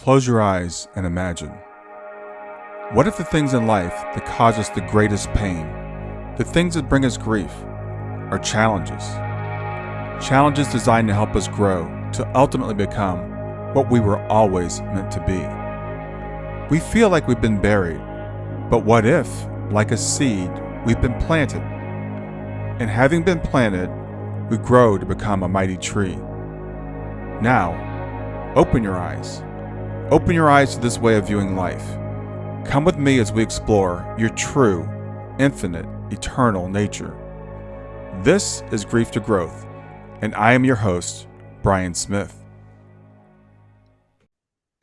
Close your eyes and imagine. What if the things in life that cause us the greatest pain, the things that bring us grief, are challenges? Challenges designed to help us grow, to ultimately become what we were always meant to be. We feel like we've been buried, but what if, like a seed, we've been planted? And having been planted, we grow to become a mighty tree. Now, open your eyes. Open your eyes to this way of viewing life. Come with me as we explore your true, infinite, eternal nature. This is Grief to Growth, and I am your host, Brian Smith.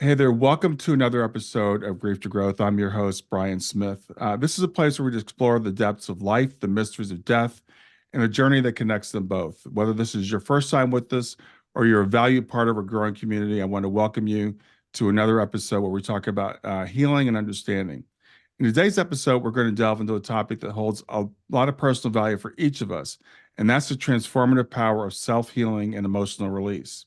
Hey there, welcome to another episode of Grief to Growth. I'm your host, Brian Smith. This is a place where we explore the depths of life, the mysteries of death, and a journey that connects them both. Whether this is your first time with us or you're a valued part of a growing community, I want to welcome you to another episode where we talk about healing and understanding. In today's episode, we're going to delve into a topic that holds a lot of personal value for each of us, and that's the transformative power of self-healing and emotional release.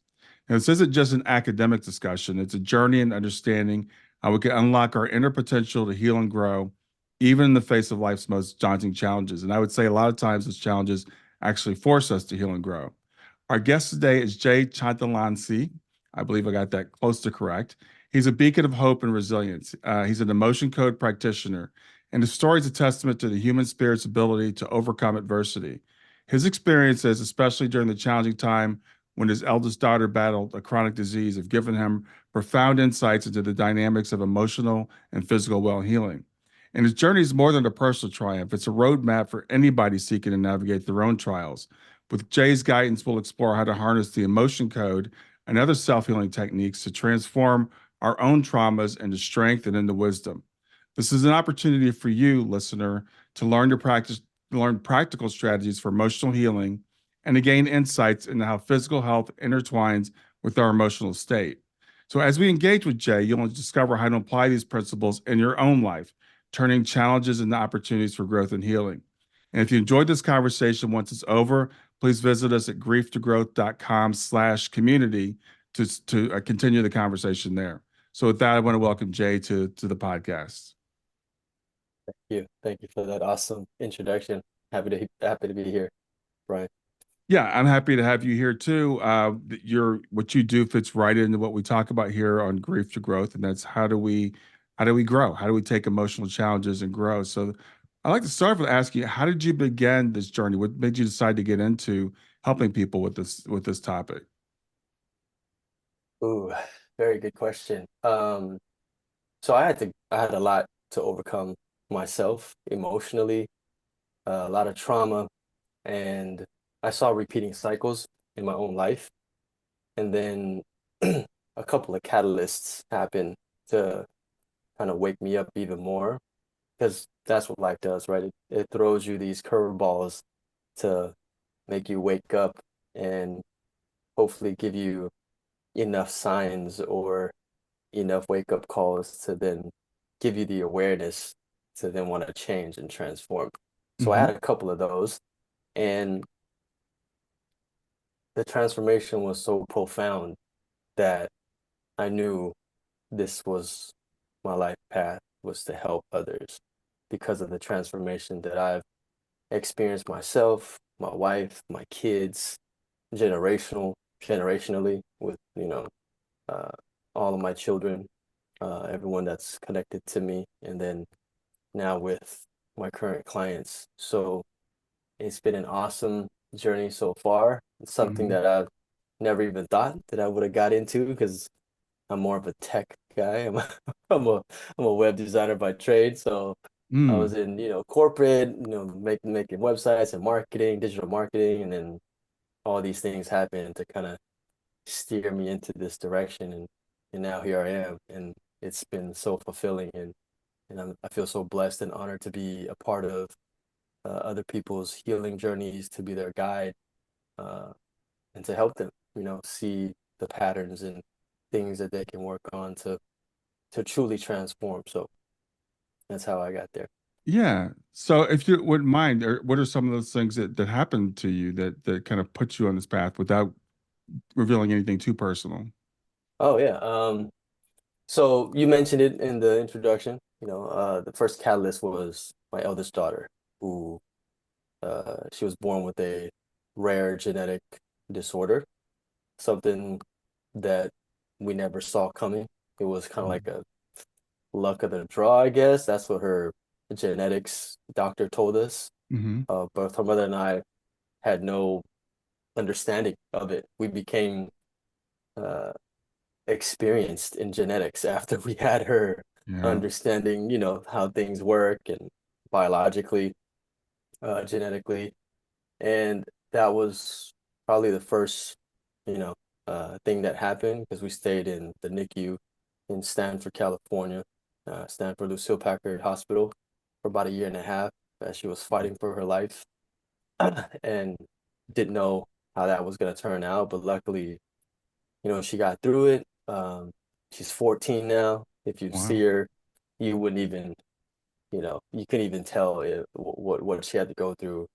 Now, this isn't just an academic discussion, it's a journey in understanding how we can unlock our inner potential to heal and grow, even in the face of life's most daunting challenges. And I would say a lot of times those challenges actually force us to heal and grow. Our guest today is Jay Chanthlangsy. I believe I got that close to correct. He's a beacon of hope and resilience. He's an emotion code practitioner, and his story is a testament to the human spirit's ability to overcome adversity. His experiences, especially during the challenging time when his eldest daughter battled a chronic disease, have given him profound insights into the dynamics of emotional and physical well-healing. And his journey is more than a personal triumph. It's a roadmap for anybody seeking to navigate their own trials. With Jay's guidance, we'll explore how to harness the emotion code and other self-healing techniques to transform our own traumas into strength and into wisdom. This is an opportunity for you, listener, to learn practical strategies for emotional healing and to gain insights into how physical health intertwines with our emotional state. So as we engage with Jay, you'll discover how to apply these principles in your own life, turning challenges into opportunities for growth and healing. And if you enjoyed this conversation once it's over, please visit us at grieftogrowth.com/community to continue the conversation there. So with that, I want to welcome Jay to the podcast. Thank you for that awesome introduction. Happy to be here, Brian. Yeah, I'm happy to have you here too. What you do fits right into what we talk about here on Grief to Growth, and that's how do we grow? How do we take emotional challenges and grow? So I'd like to start with asking you, how did you begin this journey? What made you decide to get into helping people with this topic? Ooh, very good question. So I had a lot to overcome myself emotionally, a lot of trauma, and I saw repeating cycles in my own life. And then a couple of catalysts happened to kind of wake me up even more, because that's what life does, right? It throws you these curveballs to make you wake up and hopefully give you enough signs or enough wake up calls to then give you the awareness to then want to change and transform. So I Mm-hmm. had a couple of those, and the transformation was so profound that I knew this was my life path, was to help others because of the transformation that I've experienced myself, my wife, my kids, generationally with, uh, all of my children, everyone that's connected to me, and then now with my current clients. So it's been an awesome journey so far. It's something Mm-hmm. that I've never even thought that I would have got into, because I'm more of a tech guy. I'm a I'm a web designer by trade. So I was Mm. in, corporate, making websites and marketing, digital marketing, and then all these things happened to kind of steer me into this direction, and now here I am, and it's been so fulfilling, and I feel so blessed and honored to be a part of other people's healing journeys, to be their guide, uh, and to help them, see the patterns and things that they can work on to truly transform. So that's how I got there. Yeah. So if you wouldn't mind, what are some of those things that happened to you that kind of put you on this path without revealing anything too personal? Oh yeah. So you mentioned it in the introduction. The first catalyst was my eldest daughter, who she was born with a rare genetic disorder, something that we never saw coming. It was kind of like a luck of the draw, I guess. That's what her genetics doctor told us. Mm-hmm. But her mother and I had no understanding of it. We became uh, experienced in genetics after we had her Yeah. understanding, how things work and biologically, genetically. And that was probably the first, you know, thing that happened because we stayed in the NICU in Stanford, California, Stanford Lucille Packard Hospital for about a year and a half as she was fighting for her life and didn't know how that was going to turn out. But luckily, she got through it. She's 14 now. If you see Wow. her, you wouldn't even, you couldn't even tell what she had to go through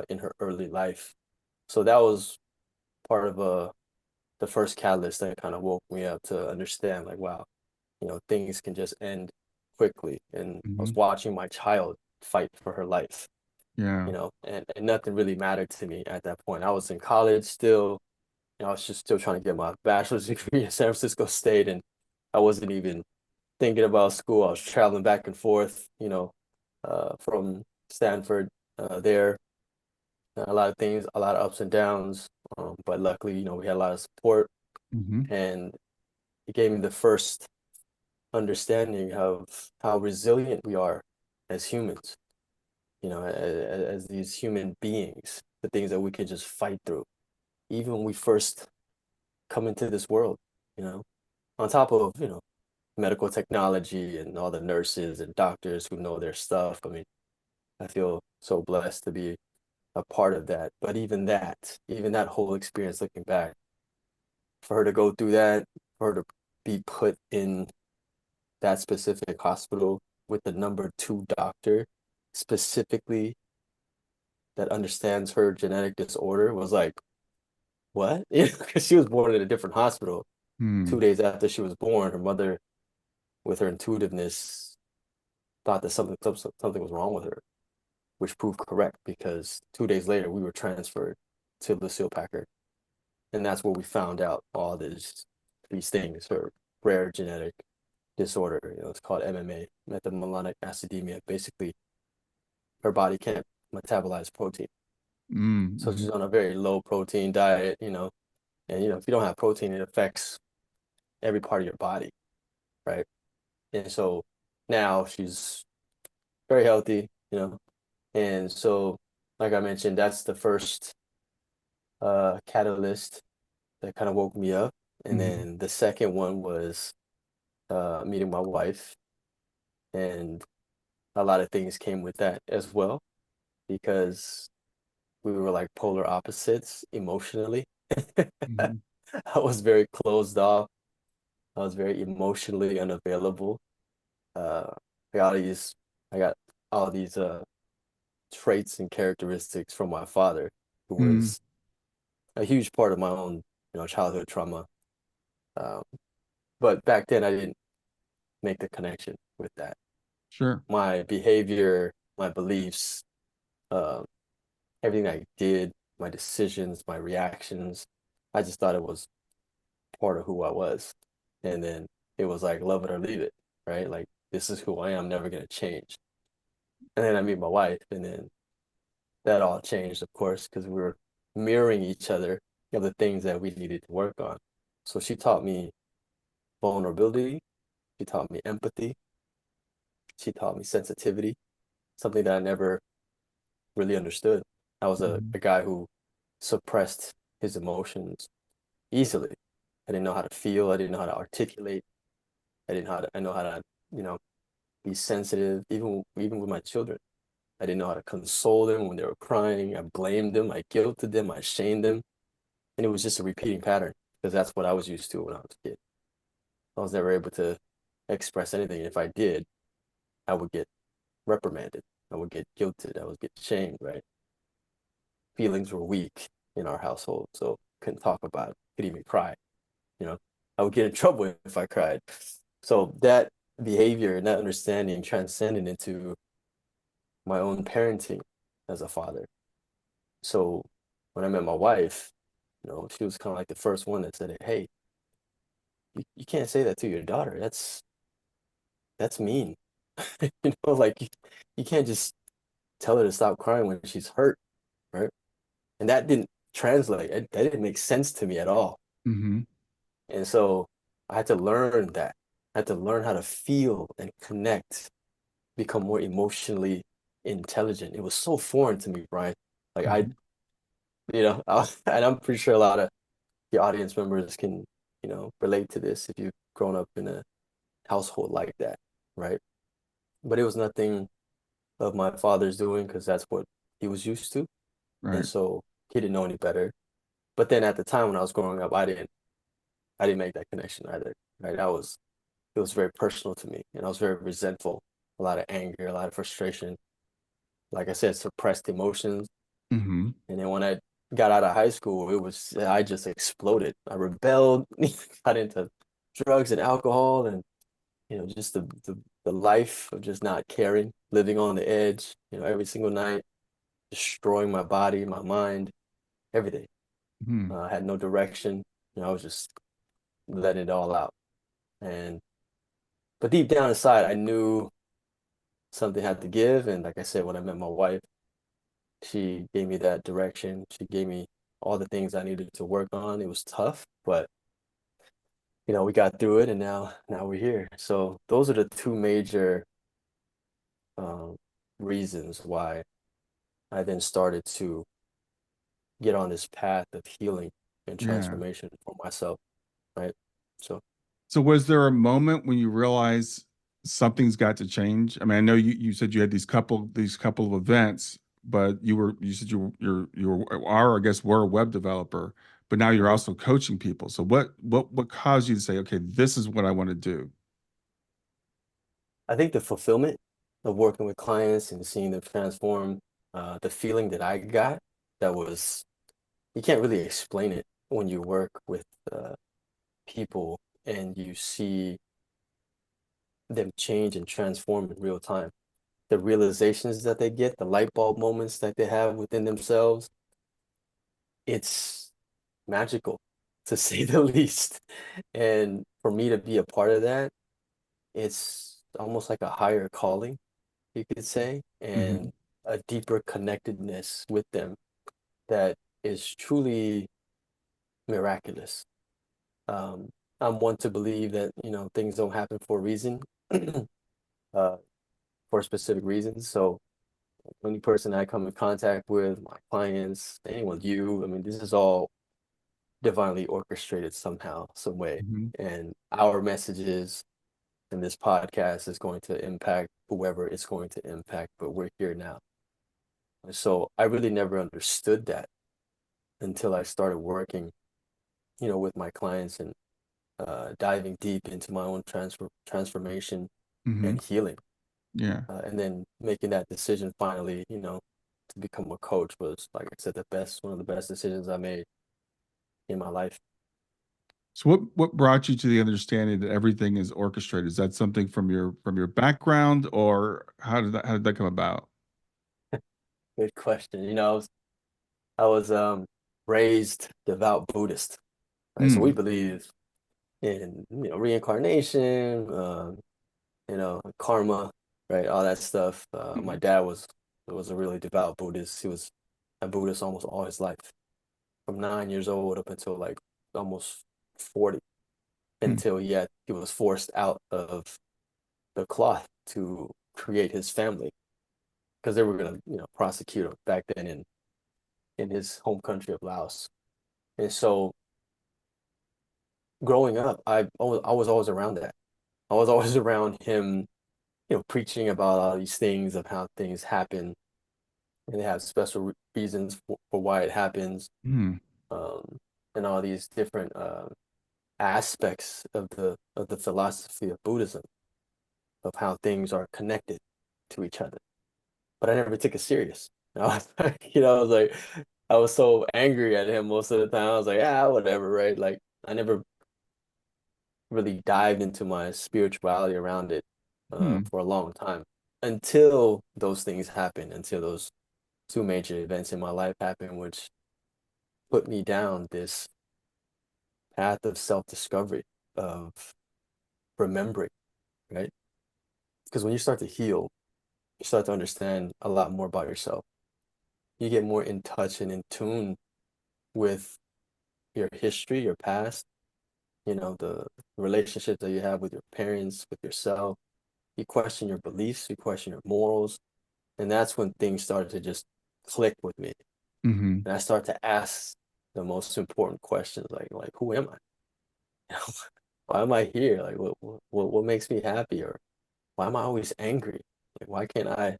in her early life. So that was part of the first catalyst that kind of woke me up to understand, like, wow, things can just end quickly. And I was Hmm. watching my child fight for her life, Yeah. and nothing really mattered to me at that point. I was in college still. I was just still trying to get my bachelor's degree at San Francisco State, and I wasn't even thinking about school. I was traveling back and forth, from Stanford there. A lot of things, a lot of ups and downs. But luckily, we had a lot of support, Hmm. and it gave me the first understanding of how resilient we are as humans, as these human beings, the things that we can just fight through, even when we first come into this world, you know, on top of, medical technology and all the nurses and doctors who know their stuff. I mean, I feel so blessed to be a part of that. But even that whole experience looking back, for her to go through that, for her to be put in that specific hospital with the number two doctor specifically that understands her genetic disorder was like, what? Because she was born in a different hospital. Hmm. 2 days after she was born, her mother, with her intuitiveness, thought that something was wrong with her, which proved correct because 2 days later we were transferred to Lucille Packard, and that's where we found out all these things, her rare genetic disorder. It's called MMA, methylmalonic acidemia. Basically, her body can't metabolize protein, so Mm-hmm. she's on a very low protein diet. And if you don't have protein, it affects every part of your body, right? And so now she's very healthy, and so, like I mentioned, that's the first catalyst that kind of woke me up. And Hmm. then the second one was meeting my wife, and a lot of things came with that as well because we were like polar opposites emotionally. Hmm. I was very closed off. I was very emotionally unavailable. Uh, I got all these, I got all these traits and characteristics from my father, who Hmm. was a huge part of my own, childhood trauma. Um, but back then, I didn't make the connection with that. Sure. My behavior, my beliefs, um, everything I did, my decisions, my reactions, I just thought it was part of who I was. And then it was like, love it or leave it, right? Like, this is who I am, never gonna change. And then I meet my wife, and then that all changed, of course, because we were mirroring each other of the things that we needed to work on. So she taught me vulnerability, she taught me empathy, she taught me sensitivity, something that I never really understood. I was a Hmm. guy who suppressed his emotions easily. I didn't know how to feel, I didn't know how to articulate, I know how to, you know, be sensitive, even with my children. I didn't know how to console them when they were crying. I blamed them, I guilted them, I shamed them. And it was just a repeating pattern because that's what I was used to when I was a kid. I was never able to express anything. If I did, I would get reprimanded. I would get guilted. I would get shamed, right? Feelings were weak in our household, so couldn't talk about it. Could even cry, you know. I would get in trouble if I cried. So that behavior and that understanding transcended into my own parenting as a father. So when I met my wife, she was kind of like the first one that said, "Hey, you can't say that to your daughter. That's mean." Like you can't just tell her to stop crying when she's hurt, right? And that didn't translate. That didn't make sense to me at all. Mm-hmm. And so I had to learn that. I had to learn how to feel and connect, become more emotionally intelligent. It was so foreign to me, Brian. Like Mm-hmm. and I'm pretty sure a lot of your audience members can, relate to this if you've grown up in a household like that, right? But it was nothing of my father's doing because that's what he was used to. And Right. so he didn't know any better. But then at the time when I was growing up, I didn't make that connection either. Right. It was very personal to me. And I was very resentful, a lot of anger, a lot of frustration. Like I said, suppressed emotions. Mm-hmm. And then when I got out of high school, I just exploded. I rebelled, got into drugs and alcohol and just the life of just not caring, living on the edge, every single night, destroying my body, my mind, everything. Mm-hmm. I had no direction. I was just letting it all out. And but deep down inside, I knew something had to give. And like I said, when I met my wife, she gave me that direction. She gave me all the things I needed to work on. It was tough, but we got through it, and now we're here. So those are the two major um, reasons why I then started to get on this path of healing and Yeah. transformation for myself, right? So So was there a moment when you realized something's got to change? I mean, I know you said you had these couple of events, but you said you are, I guess, were a web developer, but now you're mhm. also coaching people. So what caused you to say, okay, this is what I want to do? I think the fulfillment of working with clients and seeing them transform, the feeling that I got, that was, you can't really explain it when you work with people and you see them change and transform in real time. The realizations that they get, the light bulb moments that they have within themselves, it's magical to say the least. And for me to be a part of that, it's almost like a higher calling, you could say, Hmm. and a deeper connectedness with them that is truly miraculous. Um, I'm one to believe that, things don't happen for a reason, uh, for specific reasons. So any person I come in contact with, my clients, anyone, you, I mean, this is all divinely orchestrated somehow, some way. Hmm. And our messages in this podcast is going to impact whoever it's going to impact, but we're here now. So I really never understood that until I started working, with my clients and diving deep into my own transformation Hmm. and healing. Yeah. And then making that decision finally, to become a coach was, like I said, one of the best decisions I made in my life. So what brought you to the understanding that everything is orchestrated? Is that something from your background, or how did that come about? Good question. I was raised devout Buddhist, right? So we Mm. believe in, reincarnation, karma, right? All that stuff. My dad was a really devout Buddhist. He was a Buddhist almost all his life, from 9 years old up until like almost 40, Mm. until he was forced out of the cloth to create his family because they were gonna, prosecute him back then in his home country of Laos. And so growing up, I was always around that. I was always around him, preaching about all these things of how things happen and they have special reasons for why it happens, Mm. um, and all these different aspects of the philosophy of Buddhism, of how things are connected to each other. But I never took it serious. I was, I was like, I was so angry at him most of the time. I was like, whatever, right? Like, I never really dived into my spirituality around it Hmm. for a long time until those things happened, until those two major events in my life happened, which put me down this path of self-discovery, of remembering, right? Because when you start to heal, you start to understand a lot more about yourself. You get more in touch and in tune with your history, your past, the relationships that you have with your parents, with yourself. You question your beliefs, you question your morals, and that's when things started to just click with me. Hmm. And I start to ask the most important questions, like who am I? Why am I here? Like what makes me happy? Or why am I always angry? Like why can't I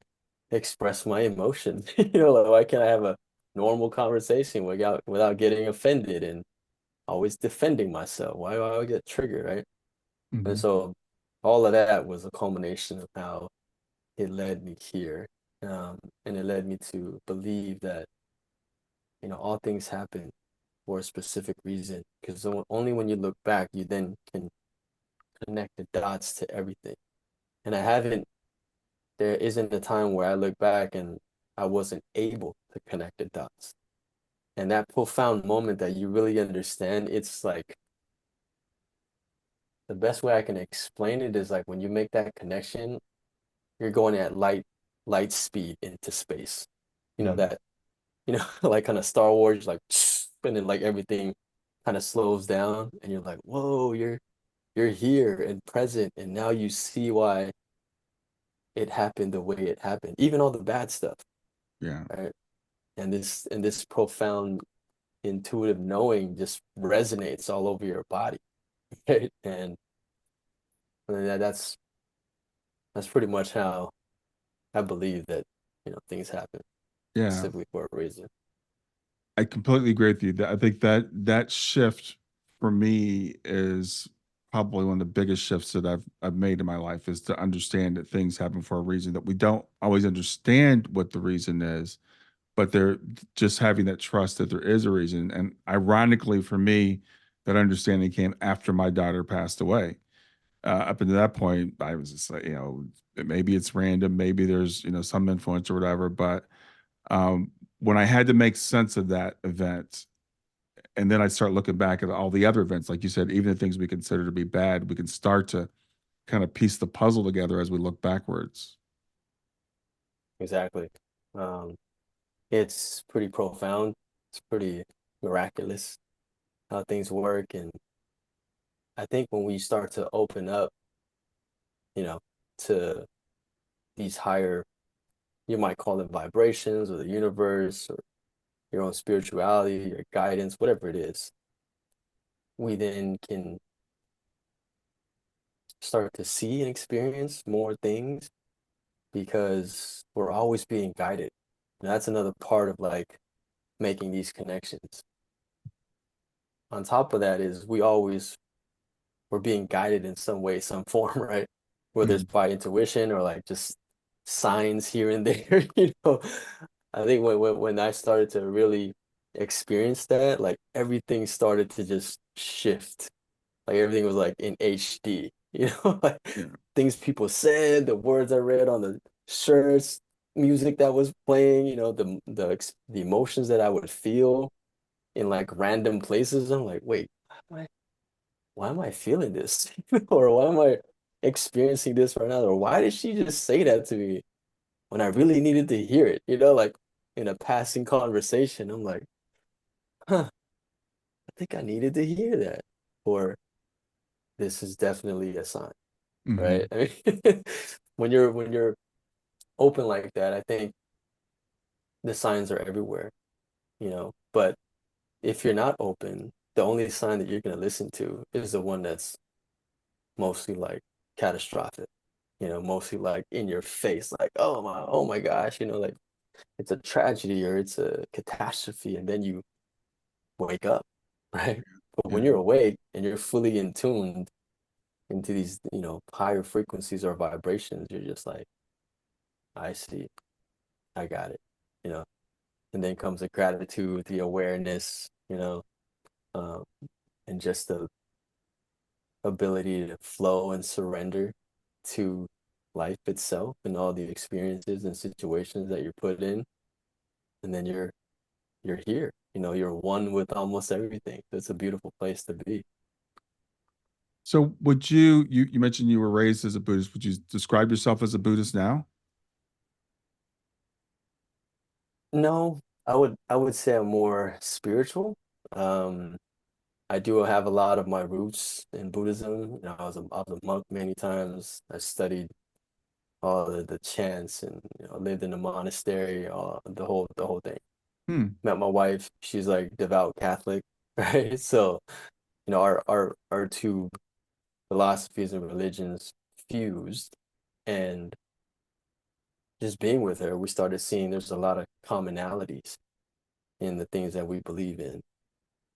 express my emotions? Like why can't I have a normal conversation without getting offended and always defending myself? Why do I always get triggered, right? And Hmm. so all of that was a culmination of how it led me here. And it led me to believe that, all things happen for a specific reason. Because only when you look back, you then can connect the dots to everything. And there isn't a time where I look back and I wasn't able to connect the dots. And that profound moment that you really understand, it's like the best way I can explain it is like when you make that connection, you're going at light speed into space. You know Hmm. that, like kind of Star Wars, like and then like everything kind of slows down and you're like, whoa, you're here and present, and now you see why it happened the way it happened, even all the bad stuff, Yeah. right? And this profound intuitive knowing just resonates all over your body, right? And that's pretty much how I believe that, things happen Yeah. specifically for a reason. I completely agree with you. I think that shift for me is probably one of the biggest shifts that I've made in my life is to understand that things happen for a reason, that we don't always understand what the reason is, but they're just having that trust that there is a reason. And ironically for me, that understanding came after my daughter passed away. Up until that point, I was just like, maybe it's random, maybe there's, some influence or whatever. But um, when I had to make sense of that event, and then I start looking back at all the other events, like you said, even the things we consider to be bad, we can start to kind of piece the puzzle together as we look backwards. Exactly. Um, it's pretty profound. It's pretty miraculous how things work. And I think when we start to open up, you know, to these higher, you might call it vibrations or the universe or your own spirituality, your guidance, whatever it is, we then can start to see and experience more things because we're always being guided. And that's another part of like making these connections. On top of that is we're being guided in some way, some form, right? Whether it's Mhm. by intuition or like just signs here and there, I think when I started to really experience that, like everything started to just shift. Like everything was like in HD, like Yeah. things people said, the words I read on the shirts, music that was playing, the emotions that I would feel in like random places. I'm like, wait, why am I feeling this? Or why am I experiencing this right now? Or why did she just say that to me when I really needed to hear it? Like in a passing conversation, I'm like, huh, I think I needed to hear that. Or this is definitely a sign, right? Hmm. I mean, when you're open like that, I think the signs are everywhere. But if you're not open, the only sign that you're gonna listen to is the one that's mostly like catastrophic, mostly like in your face, like, oh my gosh, like it's a tragedy or it's a catastrophe, and then you wake up, right? But when Yeah. you're awake and you're fully in tuned into these, higher frequencies or vibrations, you're just like, I see, I got it, you know. And then comes the gratitude, the awareness, um, and just ability to flow and surrender to life itself and all the experiences and situations that you're put in, and then you're here. You're one with almost everything. It's a beautiful place to be. So would you mentioned you were raised as a Buddhist. Would you describe yourself as a Buddhist now? No, I would say I'm more spiritual. Um, I do have a lot of my roots in Buddhism. I was a monk many times. I studied all the chants and lived in a monastery, the whole thing. Hmm. Met my wife. She's like devout Catholic, right? So, our two philosophies and religions fused, and just being with her, we started seeing there's a lot of commonalities in the things that we believe in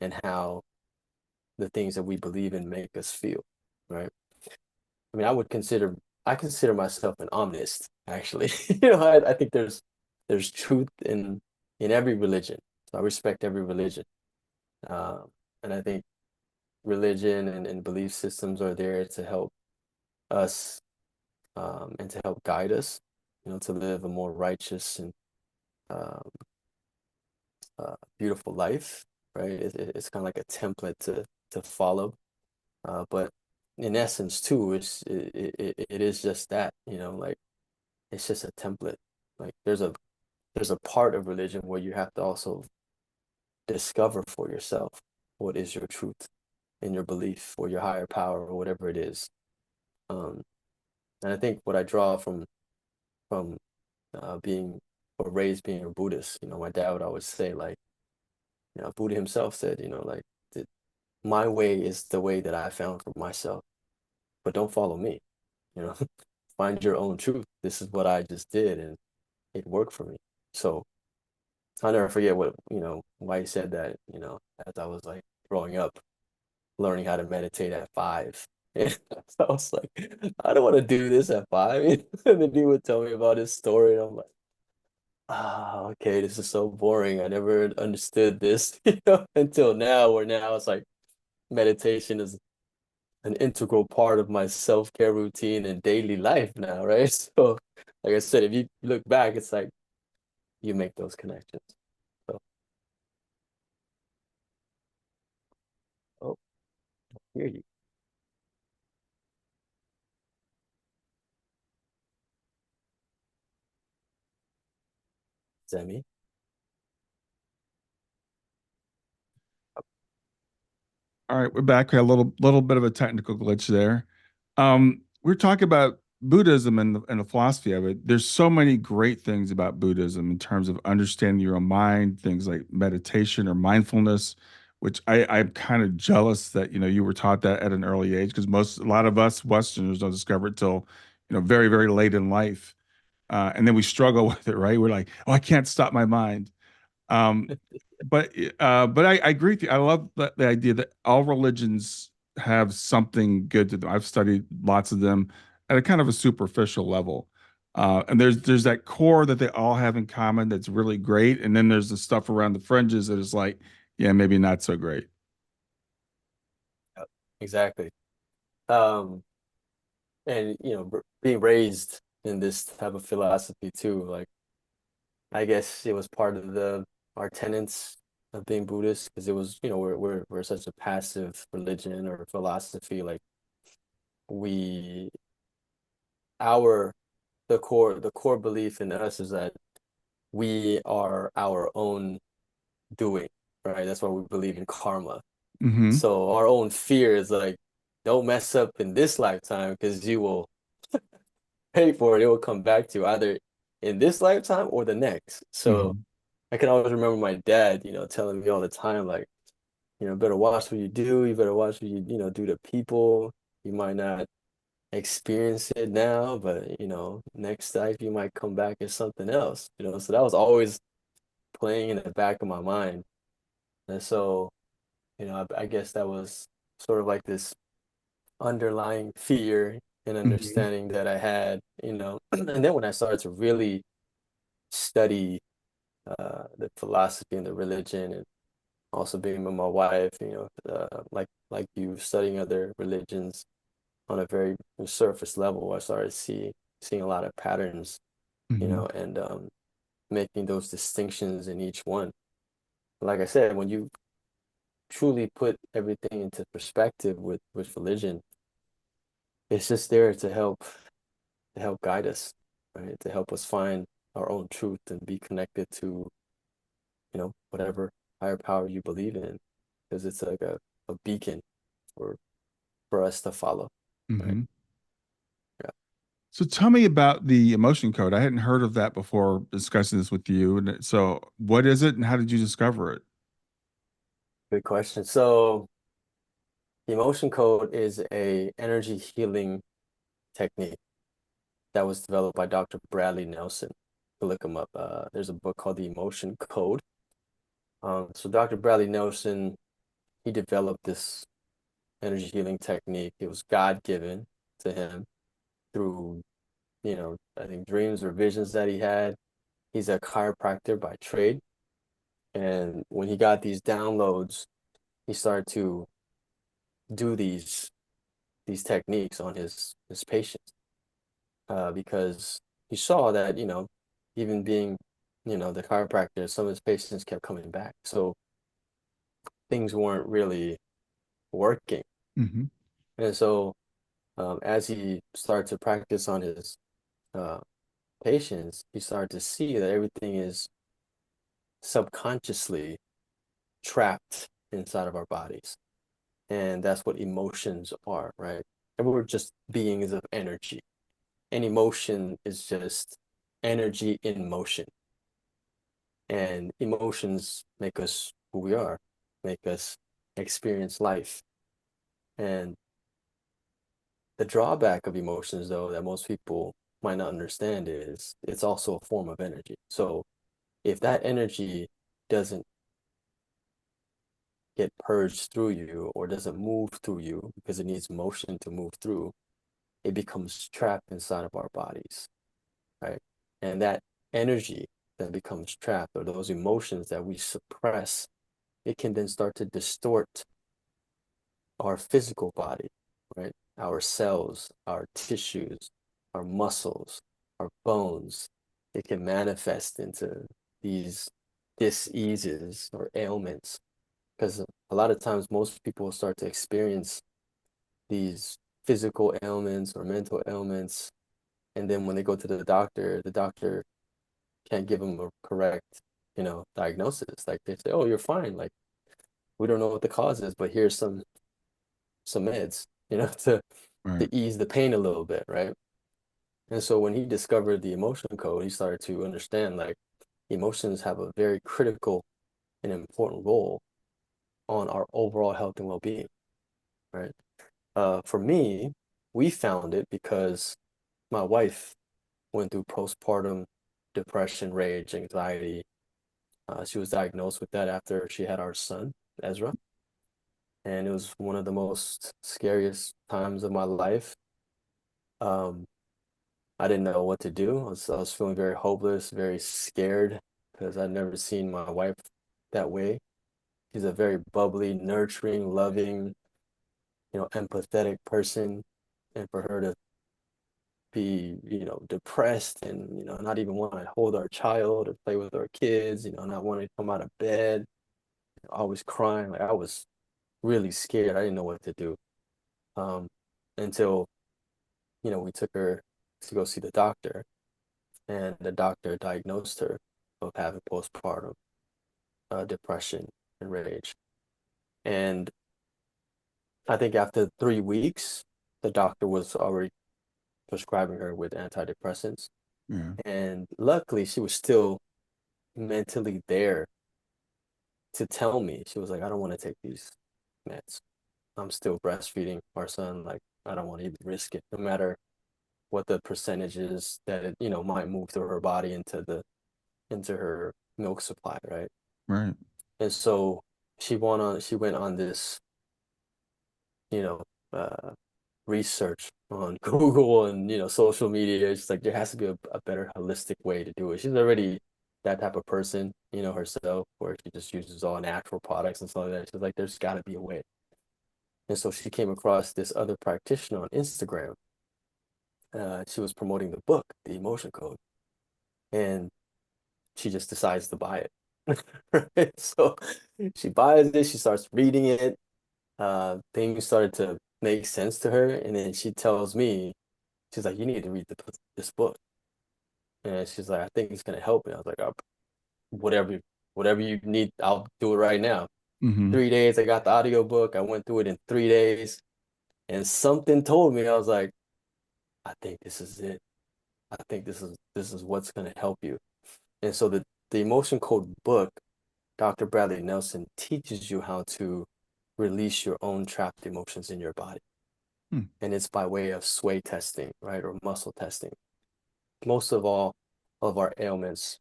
and how the things that we believe in make us feel, right? I mean, I consider myself an omnist, actually. I think there's truth in every religion. So I respect every religion. Um, and I think religion and belief systems are there to help us, and to help guide us, to live a more righteous and um, beautiful life, right? It's kind of like a template to follow. But in essence, too, it is just that, like it's just a template. Like there's a part of religion where you have to also discover for yourself what is your truth and your belief or your higher power or whatever it is. Um, and I think what I draw from being or raised being a Buddhist, my dad would always say like, Buddha himself said, like that my way is the way that I found for myself, but don't follow me, you know, find your own truth. This is what I just did and it worked for me. So I'll never forget why he said that, as I was like growing up, learning how to meditate at 5. And so I was like, I don't want to do this at 5. And then he would tell me about his story, and I'm like, okay, this is so boring. I never understood this, until now, where now it's like meditation is an integral part of my self-care routine and daily life now, right? So, like I said, if you look back, it's like you make those connections. So, oh, hear you, Zemi. All right, we're back. We had a little bit of a technical glitch there. We're talking about Buddhism and the philosophy of it. There's so many great things about Buddhism in terms of understanding your own mind, things like meditation or mindfulness, which I'm kind of jealous that you were taught that at an early age because a lot of us Westerners don't discover it till very very late in life, and then we struggle with it. Right? We're like, oh, I can't stop my mind. Um, but I agree with you. I love the idea that all religions have something good to them. I've studied lots of them at a kind of a superficial level. And there's that core that they all have in common that's really great. And then there's the stuff around the fringes that is like, yeah, maybe not so great. Yep, exactly. Um, and being raised in this type of philosophy too, like I guess it was part of the our tenets of being Buddhist because it was, we're such a passive religion or philosophy. Like we our the core belief in us is that we are our own doing, right? That's why we believe in karma. Hmm. So our own fear is like, don't mess up in this lifetime because you will pay for it. It will come back to you either in this lifetime or the next. So Hmm. I can always remember my dad, telling me all the time, like, better watch what you do. You better watch what you do to people. You might not experience it now, but next life you might come back as something else. So that was always playing in the back of my mind. And so, I guess that was sort of like this underlying fear and Hmm. understanding that I had, and then when I started to really study the philosophy and the religion also being with my wife, like you studying other religions on a very surface level, I started seeing a lot of patterns, Hmm. and making those distinctions in each one. Like I said, when you truly put everything into perspective with religion, it's just there to help guide us, right? To help us find our own truth and be connected to, whatever higher power you believe in, because it's like a beacon for for us to follow, right? Hmm. Yeah. So tell me about the emotion code. I hadn't heard of that before discussing this with you. And so what is it and how did you discover it? Good question. So the emotion code is a energy healing technique that was developed by Dr. Bradley Nelson. To look him up. There's a book called The Emotion Code. So Dr. Bradley Nelson, he developed this energy healing technique. It was God-given to him through, I think dreams or visions that he had. He's a chiropractor by trade. And when he got these downloads, he started to do these techniques on his patients, because he saw that, even being, the chiropractor, some of his patients kept coming back. So things weren't really working. Hmm. And so as he started to practice on his uh, patients, he started to see that everything is subconsciously trapped inside of our bodies. And that's what emotions are, right? And we're just beings of energy. And emotion is just energy in motion. And emotions make us who we are, make us experience life. And the drawback of emotions, though, that most people might not understand is it's also a form of energy. So if that energy doesn't get purged through you or doesn't move through you because it needs motion to move through, it becomes trapped inside of our bodies, right? And that energy that becomes trapped, or those emotions that we suppress, it can then start to distort our physical body, right? Our cells, our tissues, our muscles, our bones. It can manifest into these diseases or ailments, because a lot of times most people start to experience these physical ailments or mental ailments, and then when they go to the doctor can't give them a correct, diagnosis. Like they say, "Oh, you're fine. Like we don't know what the cause is, but here's some meds, Right. to ease the pain a little bit, right?" And so when he discovered the emotion code, he started to understand like emotions have a very critical and important role on our overall health and well-being, right? For me, we found it because my wife went through postpartum depression, rage, anxiety. She was diagnosed with that after she had our son, Ezra. And it was one of the most scariest times of my life. Um, I didn't know what to do. I was feeling very hopeless, very scared because I'd never seen my wife that way. She's a very bubbly, nurturing, loving, empathetic person. And for her to be, depressed and, not even want to hold our child or play with our kids, not wanting to come out of bed, always crying. Like I was really scared. I didn't know what to do. Um, until, we took her to go see the doctor, and the doctor diagnosed her of having postpartum depression and rage. And I think after 3 weeks, the doctor was already prescribing her with antidepressants. Yeah. And luckily, she was still mentally there to tell me. She was like, I don't want to take these meds. I'm still breastfeeding our son. Like, I don't want to even risk it, no matter what the percentage is that it, might move through her body into her milk supply, right? Right. And so she went on this, you know, research on Google and, social media. It's like there has to be a better holistic way to do it. She's already that type of person. herself, where she just uses all natural products and stuff like that. She's like, there's got to be a way. And so she came across this other practitioner on Instagram. She was promoting the book, The Emotion Code, and she just decides to buy it. Right? So she buys it, she starts reading it. Things started to make sense to her, and then she tells me, she's like, "You need to read this book." And she's like, "I think it's gonna help me." I was like, "Oh, whatever, whatever you need, I'll do it right now." Hmm. 3 days, I got the audiobook. I went through it in 3 days, and something told me, I was like, "I think this is it. I think this is what's gonna help you." And so the Emotion Code book, Dr. Bradley Nelson teaches you how to release your own trapped emotions in your body. Hmm. And it's by way of sway testing, right? Or muscle testing. Most of all of our ailments,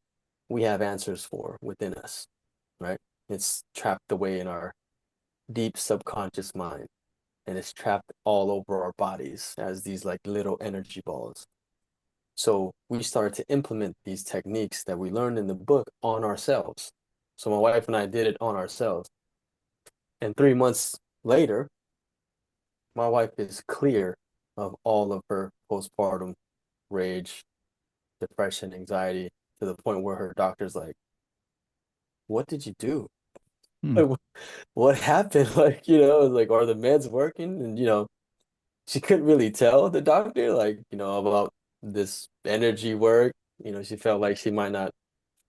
we have answers for within us, right? It's trapped away in our deep subconscious mind, and it's trapped all over our bodies as these like little energy balls. So we started to implement these techniques that we learned in the book on ourselves. So my wife and I did it on ourselves. And 3 months later, my wife is clear of all of her postpartum rage, depression, anxiety, to the point where her doctor's like, "What did you do? Hmm. Like, what happened?" Like, like, are the meds working? And, she couldn't really tell the doctor, like, about this energy work. She felt like she might not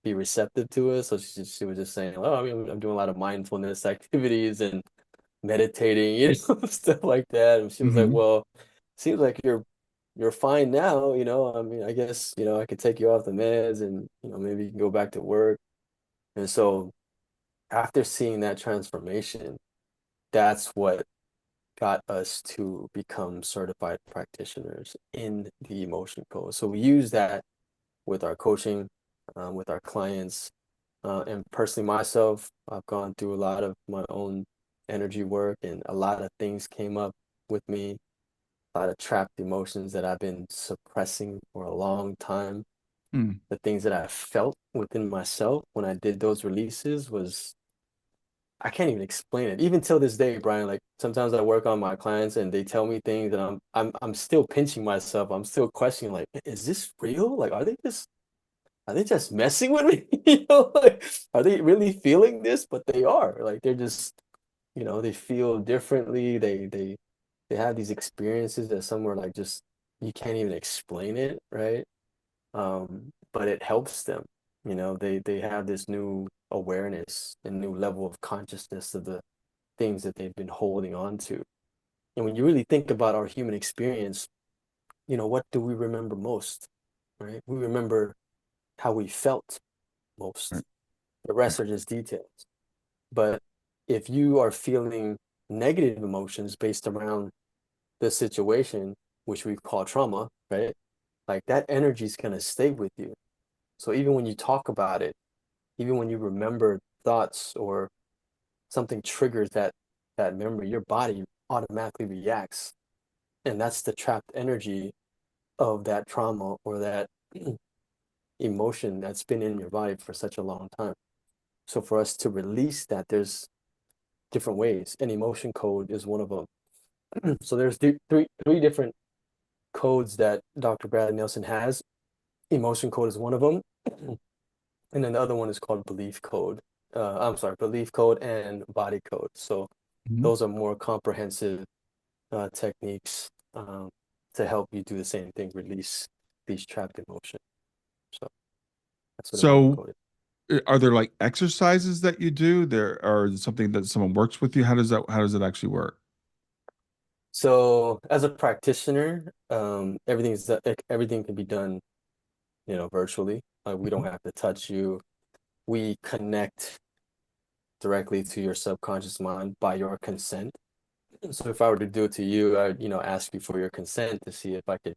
be receptive to it. So she was just saying, "Oh, I mean, I'm doing a lot of mindfulness activities and meditating, stuff like that." And she was like, Hmm. "Well, seems like you're fine now, I mean, I guess, I could take you off the meds and, maybe you can go back to work." And so after seeing that transformation, that's what got us to become certified practitioners in the emotion code. So we use that with our coaching, with our clients, and personally myself, I've gone through a lot of my own energy work, and a lot of things came up with me, a lot of trapped emotions that I've been suppressing for a long time. Hmm. The things that I felt within myself when I did those releases was, I can't even explain it. Even till this day, Brian, like sometimes I work on my clients and they tell me things and I'm still pinching myself. I'm still questioning, like, is this real? Like, are they just messing with me? Like, are they really feeling this? But they are. Like, they're just, they feel differently. They have these experiences that somewhere like just you can't even explain it, right? But it helps them. They have this new awareness and new level of consciousness of the things that they've been holding on to. And when you really think about our human experience, what do we remember most, right? We remember how we felt most. Right. The Right. rest are just details. But if you are feeling negative emotions based around the situation, which we call trauma, right? Like that energy is going to stay with you. So even when you talk about it, even when you remember thoughts or something triggers that memory, your body automatically reacts. And that's the trapped energy of that trauma or that emotion that's been in your body for such a long time. So for us to release that, there's different ways. And emotion code is one of them. So there's three different codes that Dr. Brad Nelson has. Emotion code is one of them. And then the other one is called belief code. I'm sorry, belief code and body code. So Mhm. those are more comprehensive techniques to help you do the same thing, release these trapped emotions. So that's what emotion So, code is. are there like exercises that you do there, or is it something that someone works with you? How does it actually work? So as a practitioner, everything can be done, virtually. We don't Mhm. have to touch you. We connect directly to your subconscious mind by your consent. So if I were to do it to you, I'd, ask you for your consent to see if I could,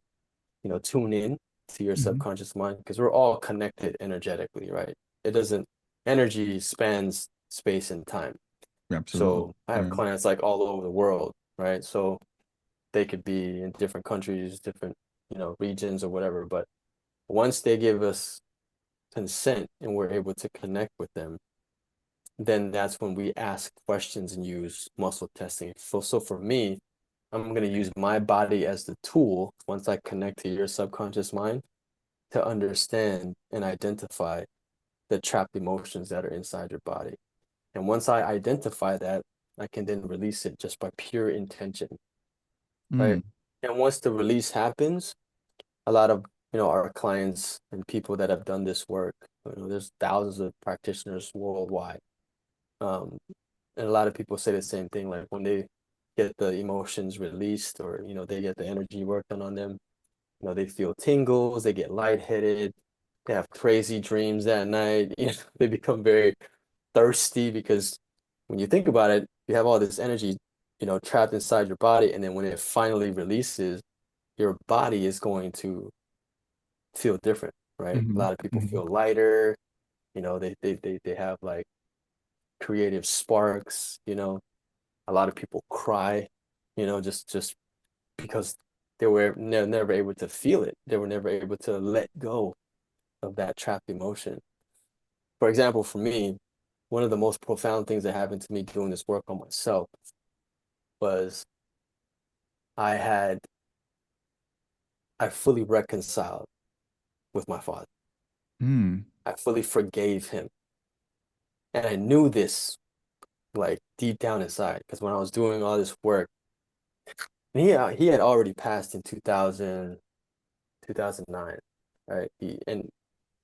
tune in to your Mhm. subconscious mind because we're all connected energetically, right? It doesn't, energy spans space and time. Absolutely. So I have Yeah. clients like all over the world, right? So they could be in different countries, different, regions or whatever. But once they give us consent and we're able to connect with them, then that's when we ask questions and use muscle testing. So for me, I'm going to use my body as the tool once I connect to your subconscious mind to understand and identify the trapped emotions that are inside your body. And once I identify that, I can then release it just by pure intention, right? Mm. And once the release happens, a lot of, our clients and people that have done this work, there's thousands of practitioners worldwide. Um, and a lot of people say the same thing, like when they get the emotions released or, they get the energy work done on them, they feel tingles, they get lightheaded, they have crazy dreams at night, they become very thirsty because when you think about it, you have all this energy, trapped inside your body, and then when it finally releases, your body is going to feel different, right? A Hmm. lot of people Hmm. feel lighter, they have like creative sparks, a lot of people cry, just because they were never able to feel it. They were never able to let go of that trapped emotion. For example, for me, one of the most profound things that happened to me doing this work on myself was I had I fully reconciled with my father. Mm. I fully forgave him. And I knew this like deep down inside because when I was doing all this work, he had already passed in 2009, right? And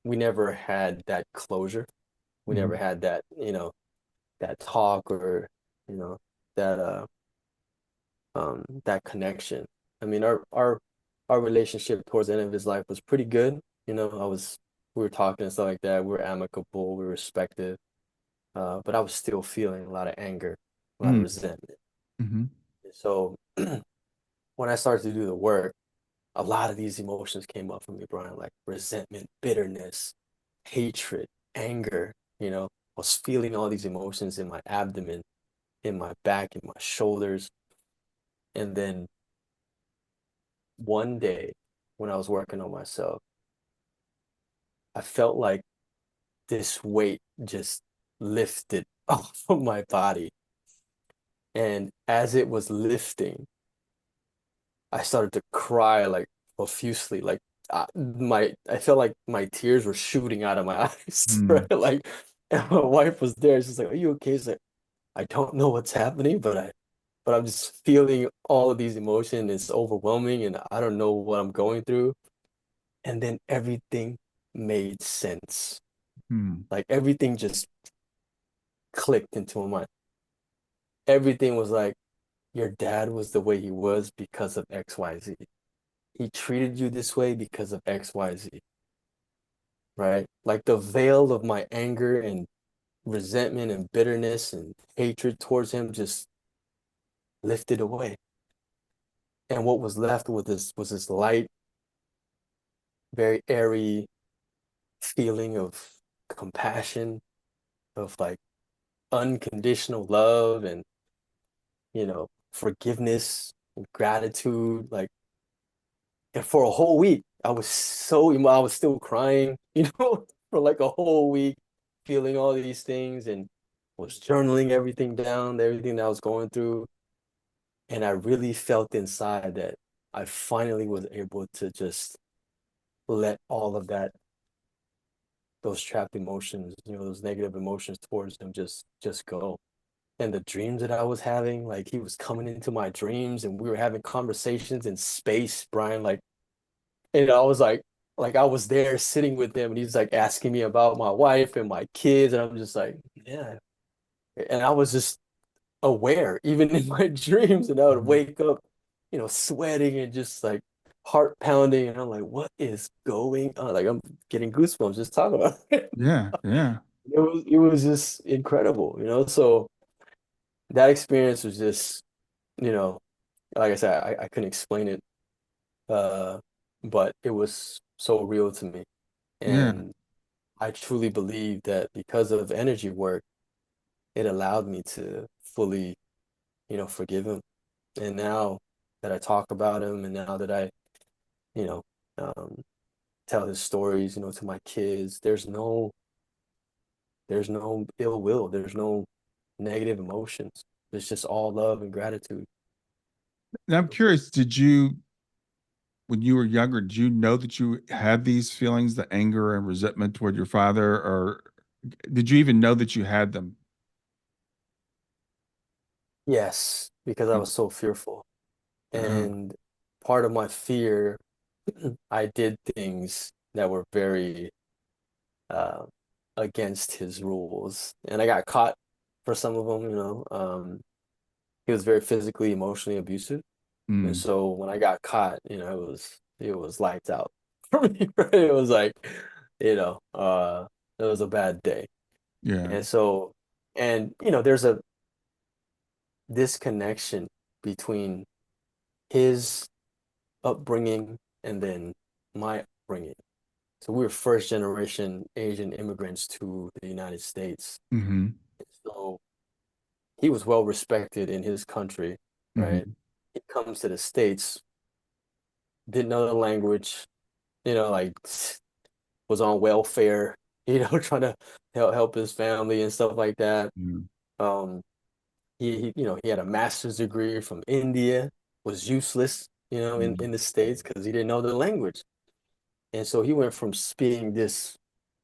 we never had that closure. We never Hmm. had that, that talk or, you know, that connection. I mean, our relationship towards the end of his life was pretty good. We were talking and stuff like that. We were amicable, we were respected. But I was still feeling a lot of anger, a lot of Mm. resentment. Hmm. So when I started to do the work, a lot of these emotions came up for me, Brian, like resentment, bitterness, hatred, anger. I was feeling all these emotions in my abdomen, in my back, in my shoulders. And then one day when I was working on myself, I felt like this weight just lifted off of my body. And as it was lifting, I started to cry like profusely. Like I felt like my tears were shooting out of my eyes, Mm. right? Like, and my wife was there. She's like, "Are you okay?" She's like, "I don't know what's happening, but I'm just feeling all of these emotions. It's overwhelming, and I don't know what I'm going through." And then everything made sense. Mm. Like everything just clicked into my mind. Everything was like, your dad was the way he was because of XYZ. He treated you this way because of XYZ, right? Like the veil of my anger and resentment and bitterness and hatred towards him just lifted away. And what was left with this was this light, very airy feeling of compassion, of like unconditional love and, forgiveness, and gratitude. Like, and for a whole week, I was still crying, for like a whole week, feeling all these things and was journaling everything down, everything that I was going through. And I really felt inside that I finally was able to just let all of that, those trapped emotions, those negative emotions towards them just go. And the dreams that I was having, like he was coming into my dreams and we were having conversations in space, Brian, like, and I was like I was there sitting with him and he's like asking me about my wife and my kids. And I'm just like, yeah. And I was just aware, even in my dreams. And I would Mhm. wake up, sweating and just like heart pounding. And I'm like, what is going on? Like I'm getting goosebumps just talking about it. Yeah, yeah, It was just incredible. So that experience was just, you know, like I said, I couldn't explain it. Uh, but it was so real to me. yeah, And I truly believe that because of energy work, it allowed me to fully, forgive him. And now that I talk about him and now that I, you know, um, tell his stories, to my kids. There's no ill will. There's no negative emotions. It's just all love and gratitude. And I'm curious, did you, when you were younger, did you know that you had these feelings, the anger and resentment toward your father, or did you even know that you had them? Yes, because I was so fearful. Uh, And part of my fear, I did things that were very uh, against his rules. And I got caught for some of them. He was very physically, emotionally abusive. And mm, so when I got caught, it was lights out for me, right? It was like, it was a bad day. yeah. And so, and there's a disconnection between his upbringing and then my upbringing. So we were first generation Asian immigrants to the United States. Hmm. So he was well respected in his country, right? Hmm. He comes to the States, didn't know the language, like was on welfare, trying to help his family and stuff like that. Yeah. Um, he had a master's degree from India, was useless, in Mm, the States because he didn't know the language. And so he went from being this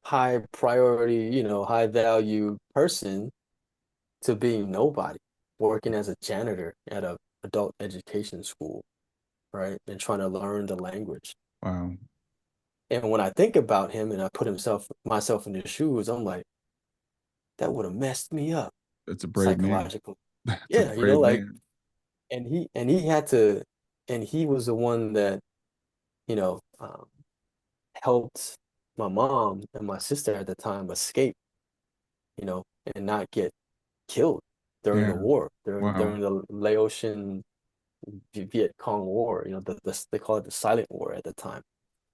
high priority, high value person to being nobody, working as a janitor at a adult education school, right? And trying to learn the language. wow. And when I think about him and I put myself in his shoes, I'm like, that would have messed me up That's a brave man. psychologically. That's a Yeah, brave like, man. and he had to, and he was the one that, you know, um, helped my mom and my sister at the time escape, and not get killed during Yeah. the war, during Wow. during the Laotian Viet Cong War, they call it the Silent War at the time.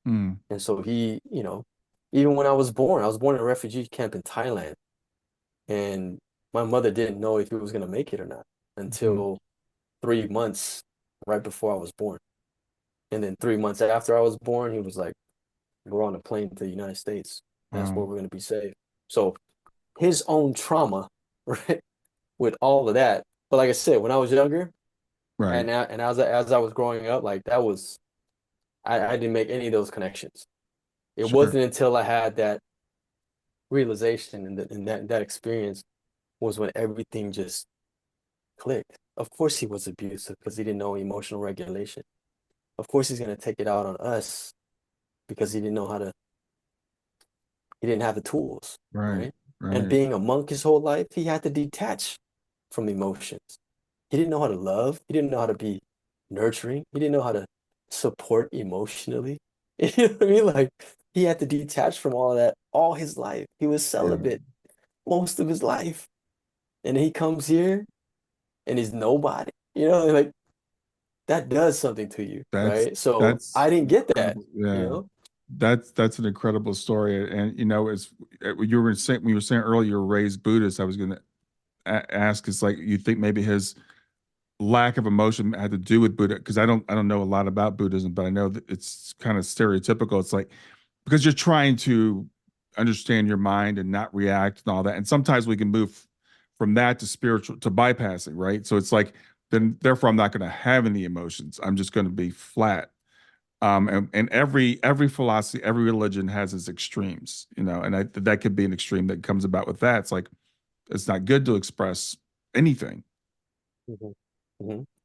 Mm, And so he, even when I was born in a refugee camp in Thailand, and my mother didn't know if he was going to make it or not mhm. until 3 months right before I was born. And then 3 months after I was born, he was like, we're on a plane to the United States. That's Wow. where we're going to be safe. So his own trauma, right, with all of that. But like I said, when I was younger Right. and as I was growing up, like that was I didn't make any of those connections. It Sure. wasn't until I had that realization and that experience was when everything just clicked. Of course he was abusive because he didn't know emotional regulation. Of course he's gonna take it out on us because he didn't have the tools, Right. right? And Right. being a monk his whole life, he had to detach from emotions. He didn't know how to love. He didn't know how to be nurturing. He didn't know how to support emotionally. You know what I mean? Like he had to detach from all of that all his life. He was Yeah. celibate most of his life. And he comes here and he's nobody. Like that does something to you, That's right? So that's I didn't get that, incredible. you Yeah. know? That's an incredible story. And it's you were saying when you were saying earlier you were raised Buddhist, I was gonna ask, is like you think maybe his lack of emotion had to do with Buddha, because I don't know a lot about Buddhism, but I know that it's kind of stereotypical. It's like because you're trying to understand your mind and not react and all that. And sometimes we can move from that to spiritual to bypassing, right? So it's like then therefore I'm not going to have any emotions. I'm just going to be flat. And every philosophy, every religion has its extremes, and that could be an extreme that comes about with that. It's like it's not good to express anything.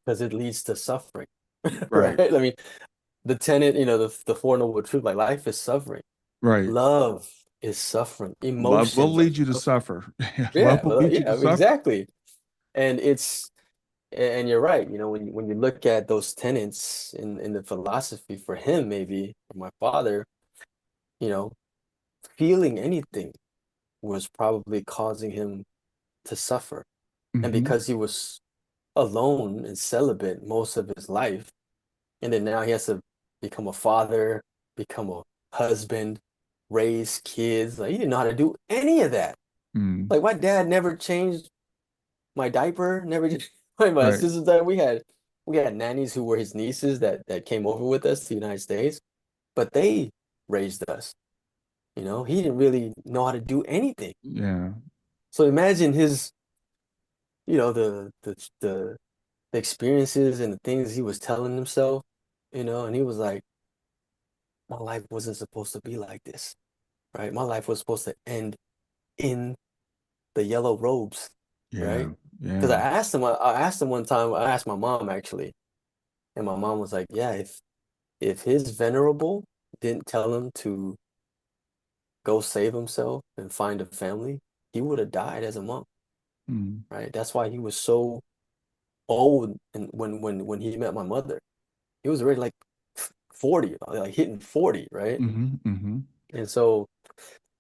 Because it leads to suffering, Right. right? I mean, the tenet, the Four Noble Truth, like life is suffering. Right. Love is suffering. Love will Emotions are lead you to suffering. suffer. Love Yeah, will well, lead you to yeah, suffer. exactly. And and you're right, when you look at those tenets in the philosophy for him, maybe, or my father, you know, feeling anything was probably causing him to suffer. And Hmm. because he was alone and celibate most of his life, and then now he has to become a father, become a husband, raise kids. Like he didn't know how to do any of that. Mm. Like my dad never changed my diaper, never just like my Right. sisters that we had nannies who were his nieces that came over with us to the United States, but they raised us. He didn't really know how to do anything. Yeah. So imagine his, the experiences and the things he was telling himself, and he was like, my life wasn't supposed to be like this, right? My life was supposed to end in the yellow robes, right? Yeah. Because Yeah. I asked him one time, I asked my mom actually, and my mom was like, yeah, if his venerable didn't tell him to go save himself and find a family, he would have died as a monk, Mm. right? That's why he was so old, and when he met my mother, he was already like 40, like hitting 40, right? Mm-hmm. Mm-hmm. And so,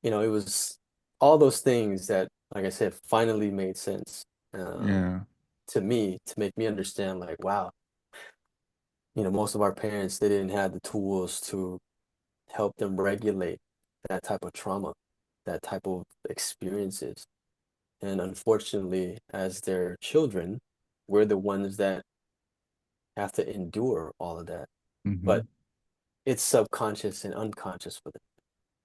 it was all those things that, like I said, finally made sense Yeah. to me to make me understand, like, wow, most of our parents, they didn't have the tools to help them regulate that type of trauma, that type of experiences. And unfortunately, as their children, we're the ones that have to endure all of that. Mm-hmm. But it's subconscious and unconscious for them,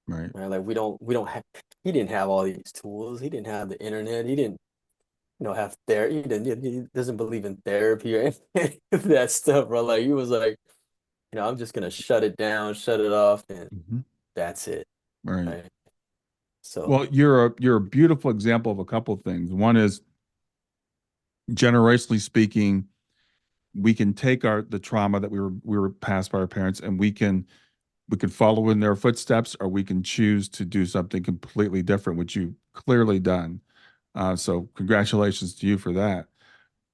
Right. right? Like we don't have, he didn't have all these tools. He didn't have the internet. He didn't, have therapy. He doesn't believe in therapy or any of that stuff, bro. Like he was like, I'm just gonna shut it down, shut it off, and Mm-hmm. that's it, Right. right? So, Well, you're a beautiful example of a couple of things. One is, generationally speaking, we can take the trauma that we were passed by our parents, and we can follow in their footsteps, or we can choose to do something completely different, which you've clearly done. So congratulations to you for that.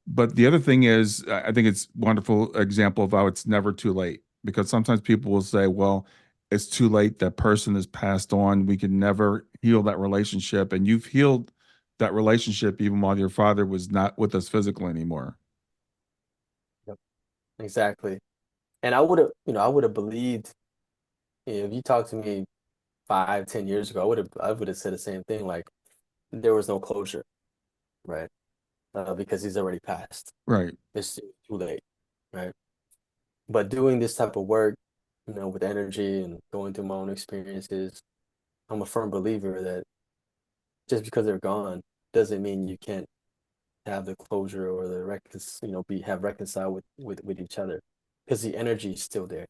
But the other thing is, I think it's a wonderful example of how it's never too late, because sometimes people will say, well, it's too late. That person has passed on. We can never heal that relationship. And you've healed that relationship even while your father was not with us physically anymore. yep, exactly. And I would have believed, if you talked to me 5, 10 years ago, I would have said the same thing. Like there was no closure, right? Because he's already passed. Right. It's too late, right? But doing this type of work, with energy and going through my own experiences, I'm a firm believer that just because they're gone doesn't mean you can't have the closure or the be have reconciled with each other, because the energy is still there.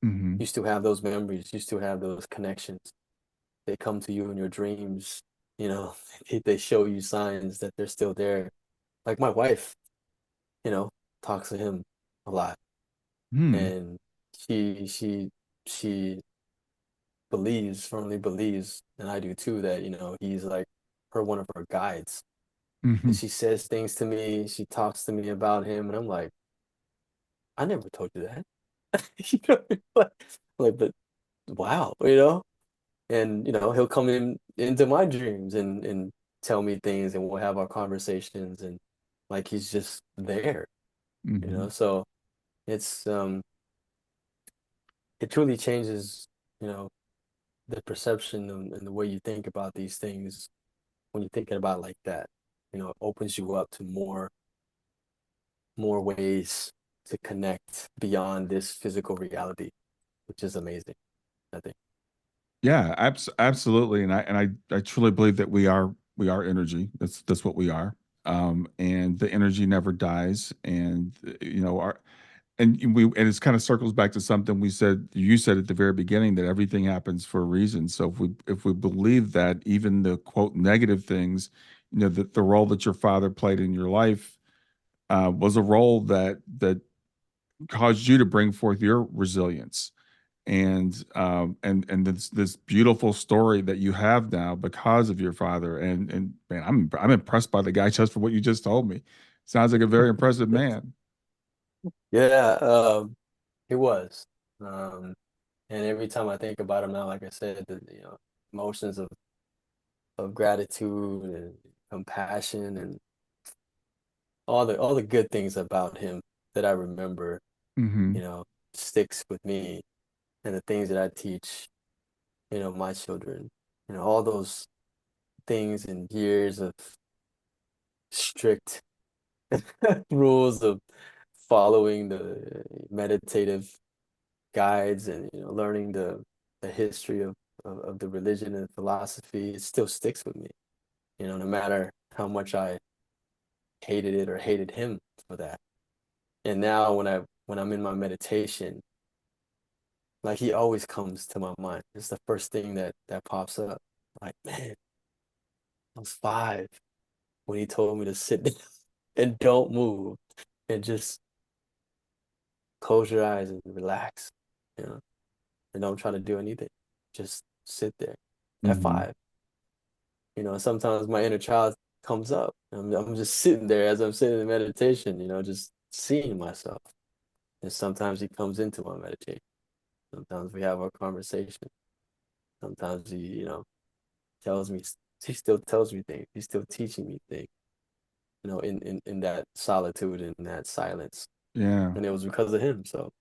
Hmm. You still have those memories. You still have those connections. They come to you in your dreams. You know, they show you signs that they're still there. Like my wife, you know, talks to him a lot, Hmm. and she firmly believes, and I do too, that he's like one of her guides. Hmm. And she says things to me. She talks to me about him, and I'm like, I never told you that. You know, but wow, and he'll come into my dreams and tell me things, and we'll have our conversations, and like he's just there, Hmm. so it's it truly changes, you know the perception and the way you think about these things when you're thinking about it like that. It opens you up to more ways to connect beyond this physical reality, which is amazing, I think. Yeah, absolutely. And I truly believe that we are energy. That's what we are. And the energy never dies. And our and it's kind of circles back to something you said at the very beginning, that everything happens for a reason. So if we believe that, even the quote negative things, the role that your father played in your life was a role that caused you to bring forth your resilience, and this beautiful story that you have now because of your father. And man, I'm impressed by the guy just for what you just told me. Sounds like a very impressive man. Yeah, it was. Um, and every time I think about him now, like I said, the emotions of gratitude and compassion and all the good things about him that I remember, Hmm. you know, sticks with me, and the things that I teach, my children, all those things and years of strict rules of following the meditative guides, and learning the history of the religion and philosophy, it still sticks with me. No matter how much I hated it or hated him for that. And now when I'm in my meditation, like he always comes to my mind. It's the first thing that pops up. Like, man, I was 5 when he told me to sit down and don't move and just close your eyes and relax, you know, and don't try to do anything. Just sit there at Hmm. 5. Sometimes my inner child comes up. I'm just sitting there as I'm sitting in meditation, just seeing myself. And sometimes he comes into my meditation. Sometimes we have our conversation. Sometimes tells me, he still tells me things. He's still teaching me things, in that solitude and that silence. Yeah. And it was because of him. So,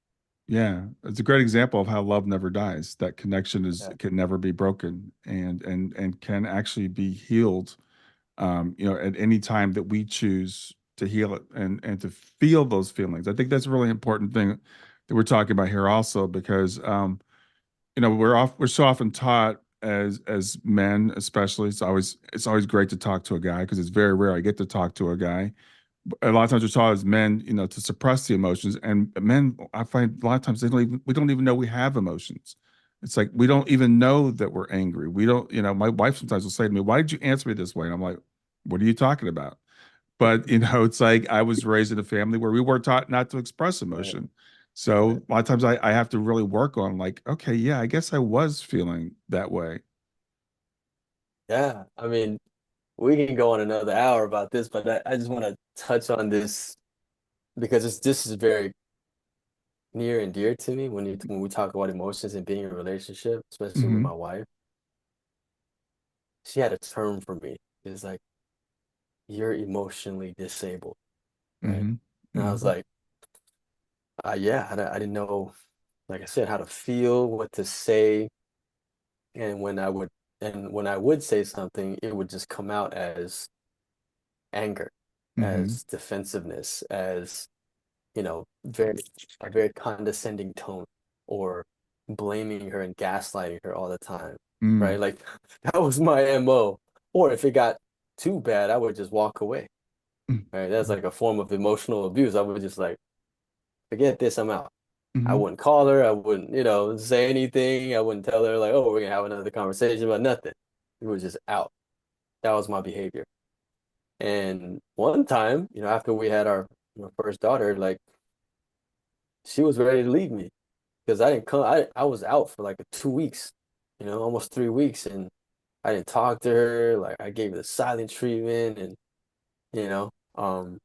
Yeah. It's a great example of how love never dies. That connection yeah, can never be broken and can actually be healed, at any time that we choose to heal it and to feel those feelings. I think that's a really important thing that we're talking about here also because we're so often taught as men, especially. It's always great to talk to a guy because it's very rare I get to talk to a guy. A lot of times we're taught as men, to suppress the emotions, and men, I find a lot of times we don't even know we have emotions. It's like we don't even know that we're angry. We don't, my wife sometimes will say to me, "Why did you answer me this way?" And I'm like, "What are you talking about?" But it's like I was raised in a family where we were taught not to express right, emotion. right. So a lot of times I have to really work on like, okay, yeah, I guess I was feeling that way. Yeah. I mean, we can go on another hour about this, but I just want to touch on this because this is very near and dear to me when we talk about emotions and being in a relationship, especially with Hmm. my wife. She had a term for me. It's like, you're emotionally disabled, right? Hmm. And I was Hmm. like, yeah, I didn't know, like I said, how to feel, what to say, and when I would say something, it would just come out as anger, Hmm. as defensiveness, as very a very condescending tone, or blaming her and gaslighting her all the time, right? Hmm. Like that was my MO. Or if it got too bad, I would just walk away, right? That's like a form of emotional abuse. I would just like, forget this, I'm out. I Hmm. wouldn't call her. I wouldn't, say anything. I wouldn't tell her like, oh, we're gonna have another conversation about nothing. It was just out. That was my behavior. And one time, after we had our first daughter, like she was ready to leave me because I didn't come. I was out for like 2 weeks, almost 3 weeks, and I didn't talk to her. Like I gave her the silent treatment, and you know, um,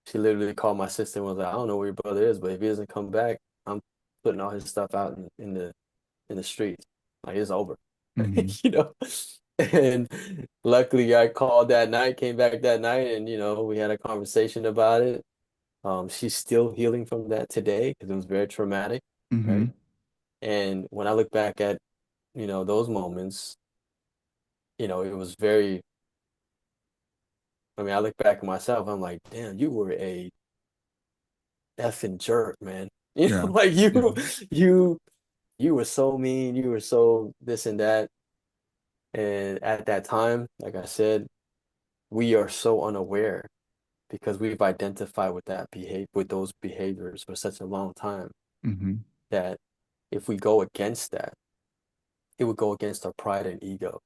she literally called my sister and was like, "I don't know where your brother is, but if he doesn't come back, I'm putting all his stuff out in the streets. Like it's over." Hmm. you know. And luckily, I called that night, came back that night, and we had a conversation about it. She's still healing from that today because it was very traumatic, right? Hmm. And when I look back at, those moments, it was very, I mean, I look back at myself, I'm like, damn, you were a effing jerk, man. Yeah. Like Yeah. you, you were so mean, you were so this and that. And at that time, like I said, we are so unaware because we've identified with with those behaviors for such a long time Hmm. that if we go against that, it would go against our pride and ego.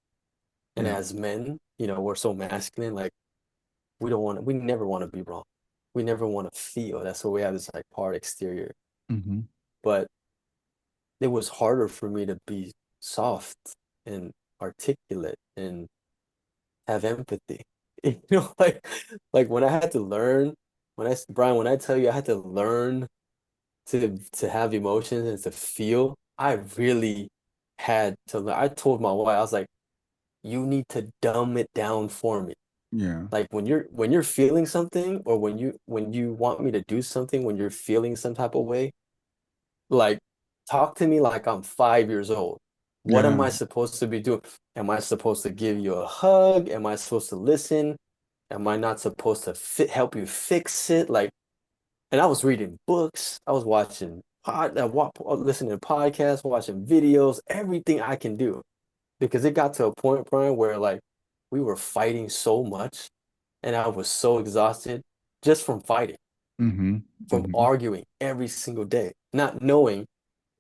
And Yeah. as men, we're so masculine, like we never want to be wrong. We never want to feel. That's why we have this like hard exterior. Hmm. But it was harder for me to be soft and articulate and have empathy. Like when I had to learn, Brian, when I tell you I had to learn to have emotions and to feel, I really had to learn. I told my wife, I was like, you need to dumb it down for me. Yeah. Like when you're feeling something, or when you want me to do something, when you're feeling some type of way, like talk to me like I'm 5 years old. What am Yeah. I supposed to be doing? Am I supposed to give you a hug? Am I supposed to listen? Am I not supposed to help you fix it? Like, and I was reading books, I was watching listening to podcasts, watching videos, everything I can do. Because it got to a point, Brian, where like we were fighting so much and I was so exhausted just from fighting, Mm-hmm. from Mm-hmm. arguing every single day, not knowing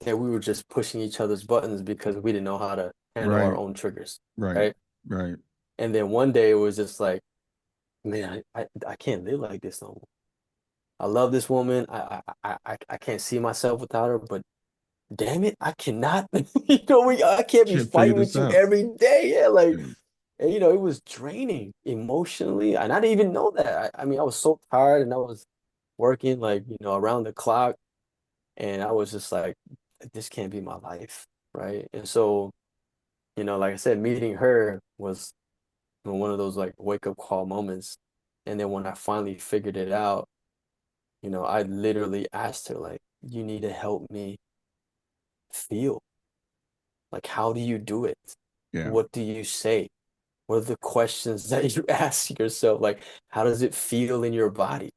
that we were just pushing each other's buttons because we didn't know how to handle our Right. own triggers, Right. right? Right. And then one day it was just like, man, I can't live like this no more. I love this woman. I can't see myself without her, but damn it, I cannot, I can't be Can't figure fighting this with you out. every day. Yeah, like, Yeah. and, it was draining emotionally. And I didn't even know that. I mean, I was so tired and I was working like, around the clock. And I was just like, this can't be my life. Right. And so, like I said, meeting her was one of those like wake up call moments. And then when I finally figured it out, I literally asked her, like, you need to help me feel. Like, how do you do it? Yeah. What do you say? What are the questions that you ask yourself? Like, how does it feel in your body?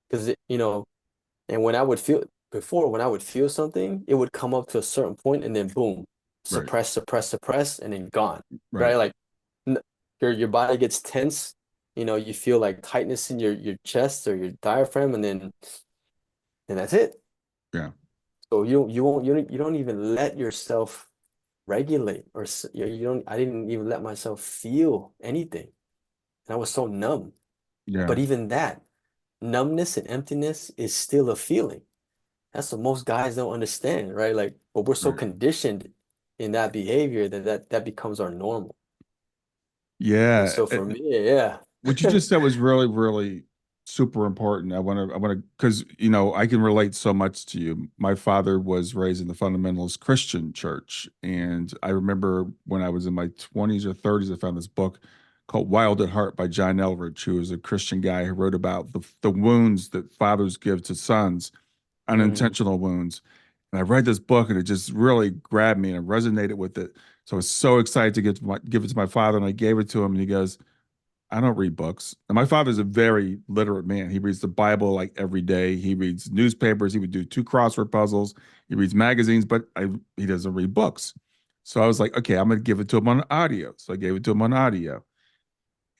Because and when I would feel something, it would come up to a certain point and then boom, Right. suppress, suppress, suppress, and then gone. Right? Right. Like your body gets tense, you feel like tightness in your chest or your diaphragm, and then that's it. Yeah. So you don't even let yourself regulate or you don't I didn't even let myself feel anything. And I was so numb. Yeah. But even that numbness and emptiness is still a feeling. That's what most guys don't understand, right? Like, but we're so Right. conditioned in that behavior that becomes our normal. And Yeah. so for me, yeah. What you just said was really, really super important. Because, I can relate so much to you. My father was raised in the fundamentalist Christian church. And I remember when I was in my 20s or 30s, I found this book called Wild at Heart by John Eldredge, who was a Christian guy who wrote about the wounds that fathers give to sons, Mm, unintentional wounds. And I read this book and it just really grabbed me and I resonated with it. So I was so excited to give it to my father. And I gave it to him and he goes, I don't read books. And my father's a very literate man. He reads the Bible like every day. He reads newspapers. He would do two crossword puzzles. He reads magazines, but he doesn't read books. So I was like, okay, I'm going to give it to him on audio. So I gave it to him on audio.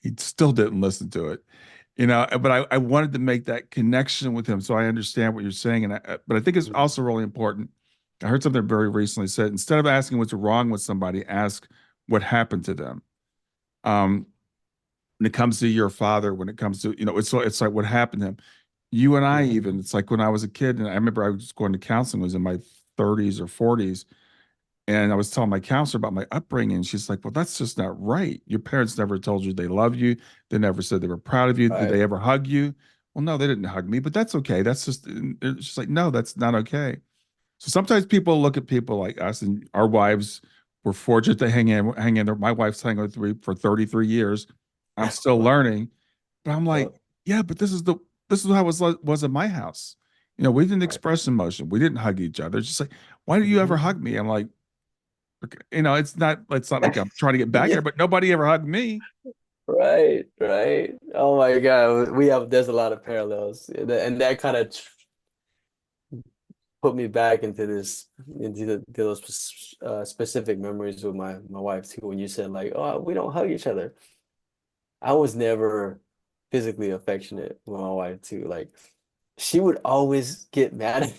He still didn't listen to it, but I wanted to make that connection with him. So I understand what you're saying. But I think it's mm, also really important. I heard something very recently said, instead of asking what's wrong with somebody, ask what happened to them. Um, when it comes to your father, when it comes to, it's like what happened to him. You and I, mm, even, it's like when I was a kid, and I remember I was going to counseling, was in my 30s or 40s, and I was telling my counselor about my upbringing. And she's like, well, that's just not right. Your parents never told you they love you. They never said they were proud of you. Did right. they ever hug you? Well, no, they didn't hug me, but that's okay. That's just, it's just like, no, that's not okay. So sometimes people look at people like us and our wives were fortunate to hang in there. My wife's hanging with me for 33 years. I'm still Wow. learning, but I'm like, Yep. yeah, but this is how it was in my house. We didn't Right. express emotion. We didn't hug each other. It's just like, why do you ever Mhm. hug me? I'm like, okay, it's not like I'm trying to get back at Yeah. her, but nobody ever hugged me. Right. Right. Oh my God. There's a lot of parallels. And that kind of put me back into those specific memories with my wife too. When you said like, oh, we don't hug each other. I was never physically affectionate with my wife too. Like she would always get mad at me,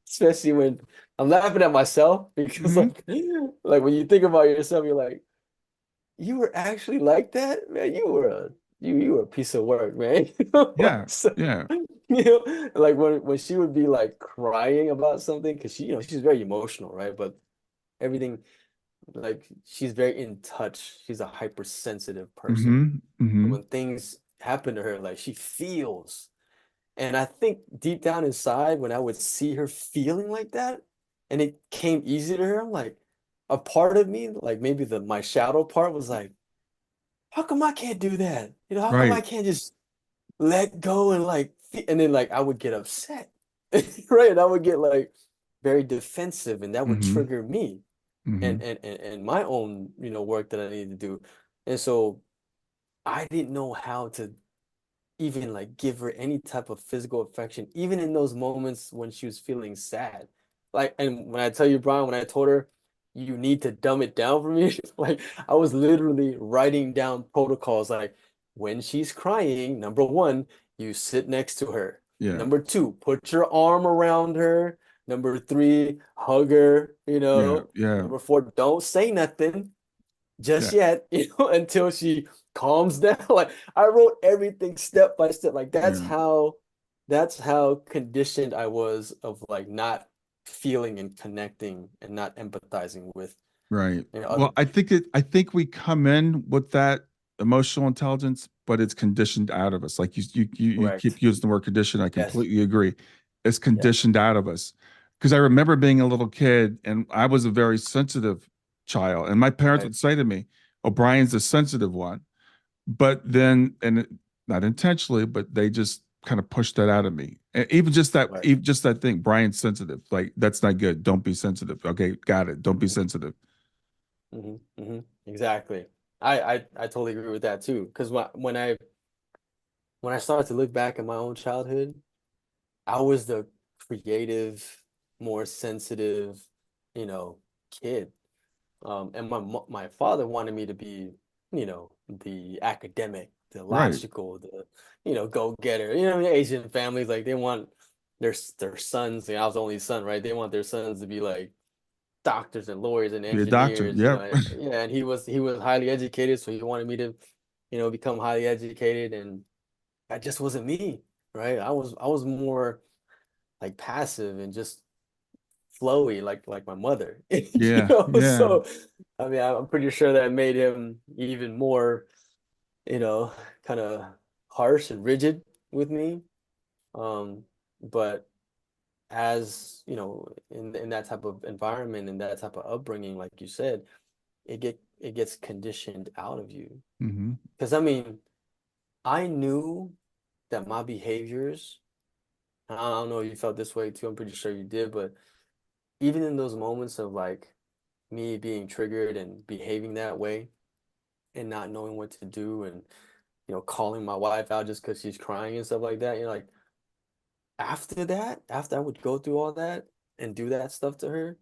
especially when I'm laughing at myself because Hmm. like when you think about yourself, you're like, you were actually like that, man. You were a piece of work, man. Yeah, So, yeah. like when she would be like crying about something, because she's very emotional, right? But everything like she's very in touch. She's a hypersensitive person. Hmm. And Hmm. when things happen to her, like she feels. And I think deep down inside, when I would see her feeling like that, and it came easy to her, I'm like, a part of me, like maybe my shadow part was like, how come I can't do that? How come I Right. can't just let go and like, and then like I would get upset, right? And I would get like very defensive, and that would Hmm. trigger me and Hmm. and and, and my own, work that I needed to do. And so I didn't know how to even like give her any type of physical affection, even in those moments when she was feeling sad. like, and when I tell you, Brian, when I told her you need to dumb it down for me, like I was literally writing down protocols like when she's crying, number one, you sit next to her. Yeah. Number two, put your arm around her. Number three, hug her, Yeah. Yeah. Number four, don't say nothing just Yeah. yet, until she calms down. Like I wrote everything step by step. Like Yeah. that's how conditioned I was of like not feeling and connecting and not empathizing with, Right. other Well, I think we come in with that emotional intelligence, but it's conditioned out of us. Like you keep correct. using the word condition. I Yes. completely agree. It's Yes. conditioned out of us. Because I remember being a little kid and I was a very sensitive child. And my parents Right. would say to me, O'Brien's the sensitive one. But then, not intentionally, but they just kind of pushed that out of me. And Right. even just that thing, Brian's sensitive. Like, that's not good. Don't be sensitive. Okay, got it. Don't be Hmm. sensitive. Hmm. Hmm. Exactly. I totally agree with that too. Because when I started to look back at my own childhood, I was the creative, more sensitive, you know, kid. And my father wanted me to be, the academic, the Right. logical, the, go-getter. Asian families like they want their sons. I was the only son, right? They want their sons to be like doctors and lawyers and Be a doctor. engineers. Yep. Yeah, and he was highly educated, so he wanted me to, become highly educated, and that just wasn't me, right? I was more like passive and just flowy like my mother. Yeah. Yeah. So I mean I'm pretty sure that made him even more, you know kind of harsh and rigid with me. um but as in that type of environment and that type of upbringing, like you said, it gets conditioned out of you. Hmm. Because I mean, I knew that my behaviors, and I don't know if you felt this way too, I'm pretty sure you did, but even in those moments of like me being triggered and behaving that way and not knowing what to do, and calling my wife out just because she's crying and stuff like that, like after that, after I would go through all that and do that stuff to her,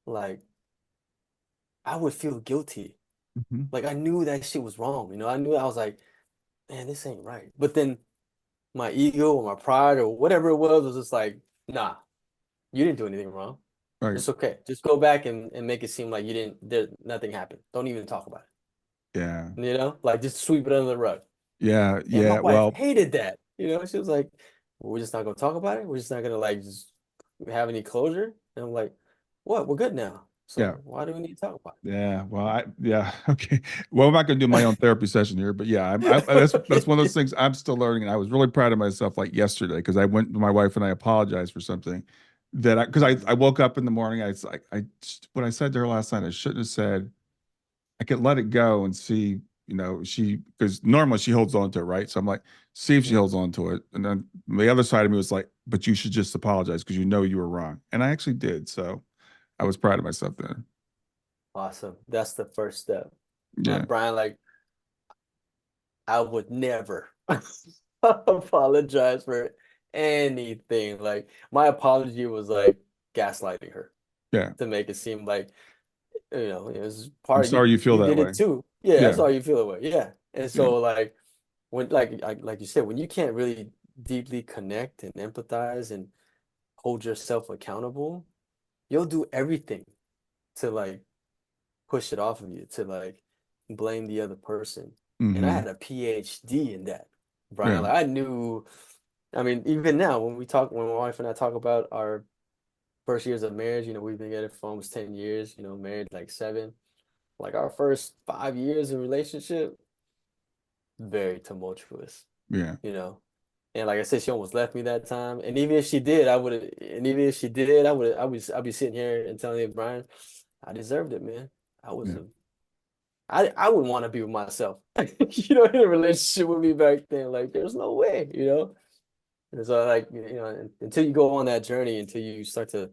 like I would feel guilty. Hmm. Like I knew that shit was wrong. I knew, I was like, man, this ain't right. But then my ego or my pride or whatever it was just like, nah, you didn't do anything wrong. Right. It's okay. Just go back and make it seem like you didn't, nothing happened. Don't even talk about Yeah. it. Like just sweep it under the rug. Yeah. And my Yeah. wife Well, hated that. She was like, well, we're just not gonna talk about it. We're just not gonna like just have any closure. And I'm like, what? We're good now. yeah. So why do we need to talk about Yeah, well, yeah, okay. Well, I'm not going to do my own therapy session here, but yeah, that's one of those it? things I'm still learning, and I was really proud of myself. Like yesterday, because I went to my wife and I apologized for something that I woke up in the morning. I what I said to her last night, I shouldn't have said. I could let it go and see, she because normally she holds on to it, right? So I'm like, see if she Mhm. holds on to it, and then the other side of me was like, but you should just apologize because you know you were wrong, and I actually did. So I was proud of myself then. Awesome. That's the first step. Yeah, Brian, like I would never apologize for anything. Like my apology was like gaslighting her yeah. to make it seem like, it was I'm part of you. sorry you feel You that did way. it too. Yeah, I Yeah, saw you feel that way. Yeah. And yeah, so like when like you said, when you can't really deeply connect and empathize and hold yourself accountable, you'll do everything to like push it off of you, to like blame the other person. And I hmm, had a PhD in that, Brian. yeah, Like I knew, I mean, even now when my wife and I talk about our first years of marriage, we've been together for almost 10 years, married like 7. Like our first 5 years of relationship, very tumultuous, yeah, you know. And like I said, she almost left me that time. And even if she did, I would have, and even if she did, I'd be sitting here and telling you, Brian, I deserved it, man. I was yeah, a I wouldn't want to be with myself, in a relationship with me back then. Like, there's no way. And so, like, until you go on that journey, until you start to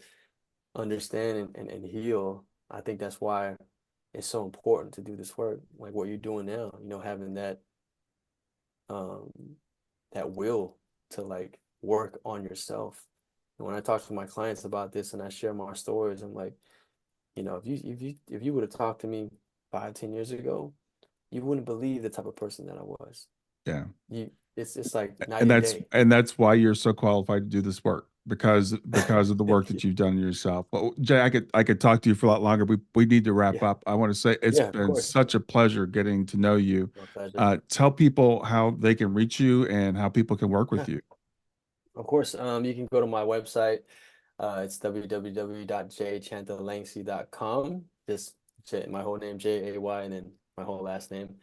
understand and heal, I think that's why it's so important to do this work, like what you're doing now. Having um that will to like work on yourself And when I talk to my clients about this and I share my stories, I'm like, if you would have talked to me 5, 10 years ago, you wouldn't believe the type of person that I was. Yeah. It's like night And and that's day. and that's why you're so qualified to do this work because of the work Thank you. that you've done yourself. Well, Jay, I could talk to you for a lot longer. We need to wrap Yeah, up. I want to say it's yeah, of been course. such a pleasure getting to know you. My pleasure. Tell people how they can reach you and how people can work with Yeah, you. of course. You can go to my website. It's www.jaychanthlangsy.com. Just my whole name, Jay, and then my whole last name,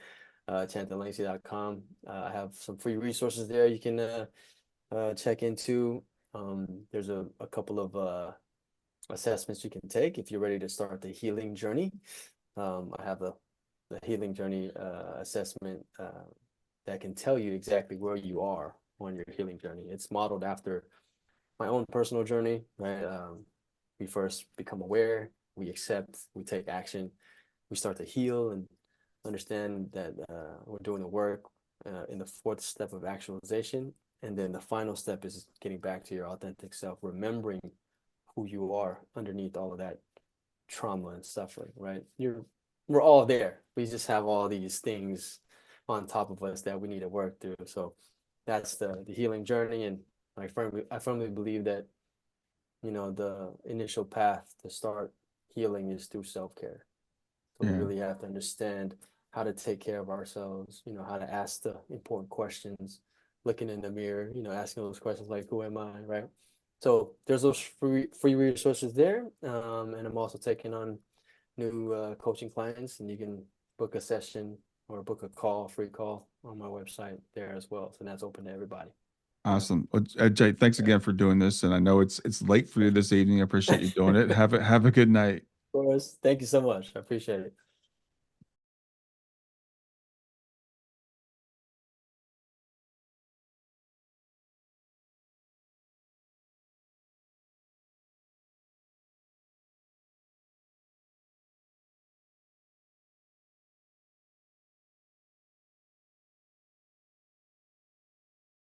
chanthlangsy.com. I have some free resources there you can check into. There's a couple of assessments you can take if you're ready to start the healing journey. I have the healing journey assessment that can tell you exactly where you are on your healing journey. It's modeled after my own personal journey, right? We first become aware, we accept, we take action, we start to heal and understand that we're doing the work in the fourth step of actualization. And then the final step is getting back to your authentic self, remembering who you are underneath all of that trauma and suffering, right? We're all there. We just have all these things on top of us that we need to work through. So that's the healing journey. And I firmly believe that, the initial path to start healing is through self-care. So we Yeah. really have to understand how to take care of ourselves, how to ask the important questions, looking in the mirror, asking those questions like, who am I, right? So there's those free resources there. And I'm also taking on new coaching clients, and you can book a session or book a call, free call on my website there as well. So that's open to everybody. Yeah. Awesome. Well, Jay, thanks Yeah. again for doing this. And I know it's late for you Of this evening. I appreciate you doing it. Have a good night. course. Thank you so much. I appreciate it.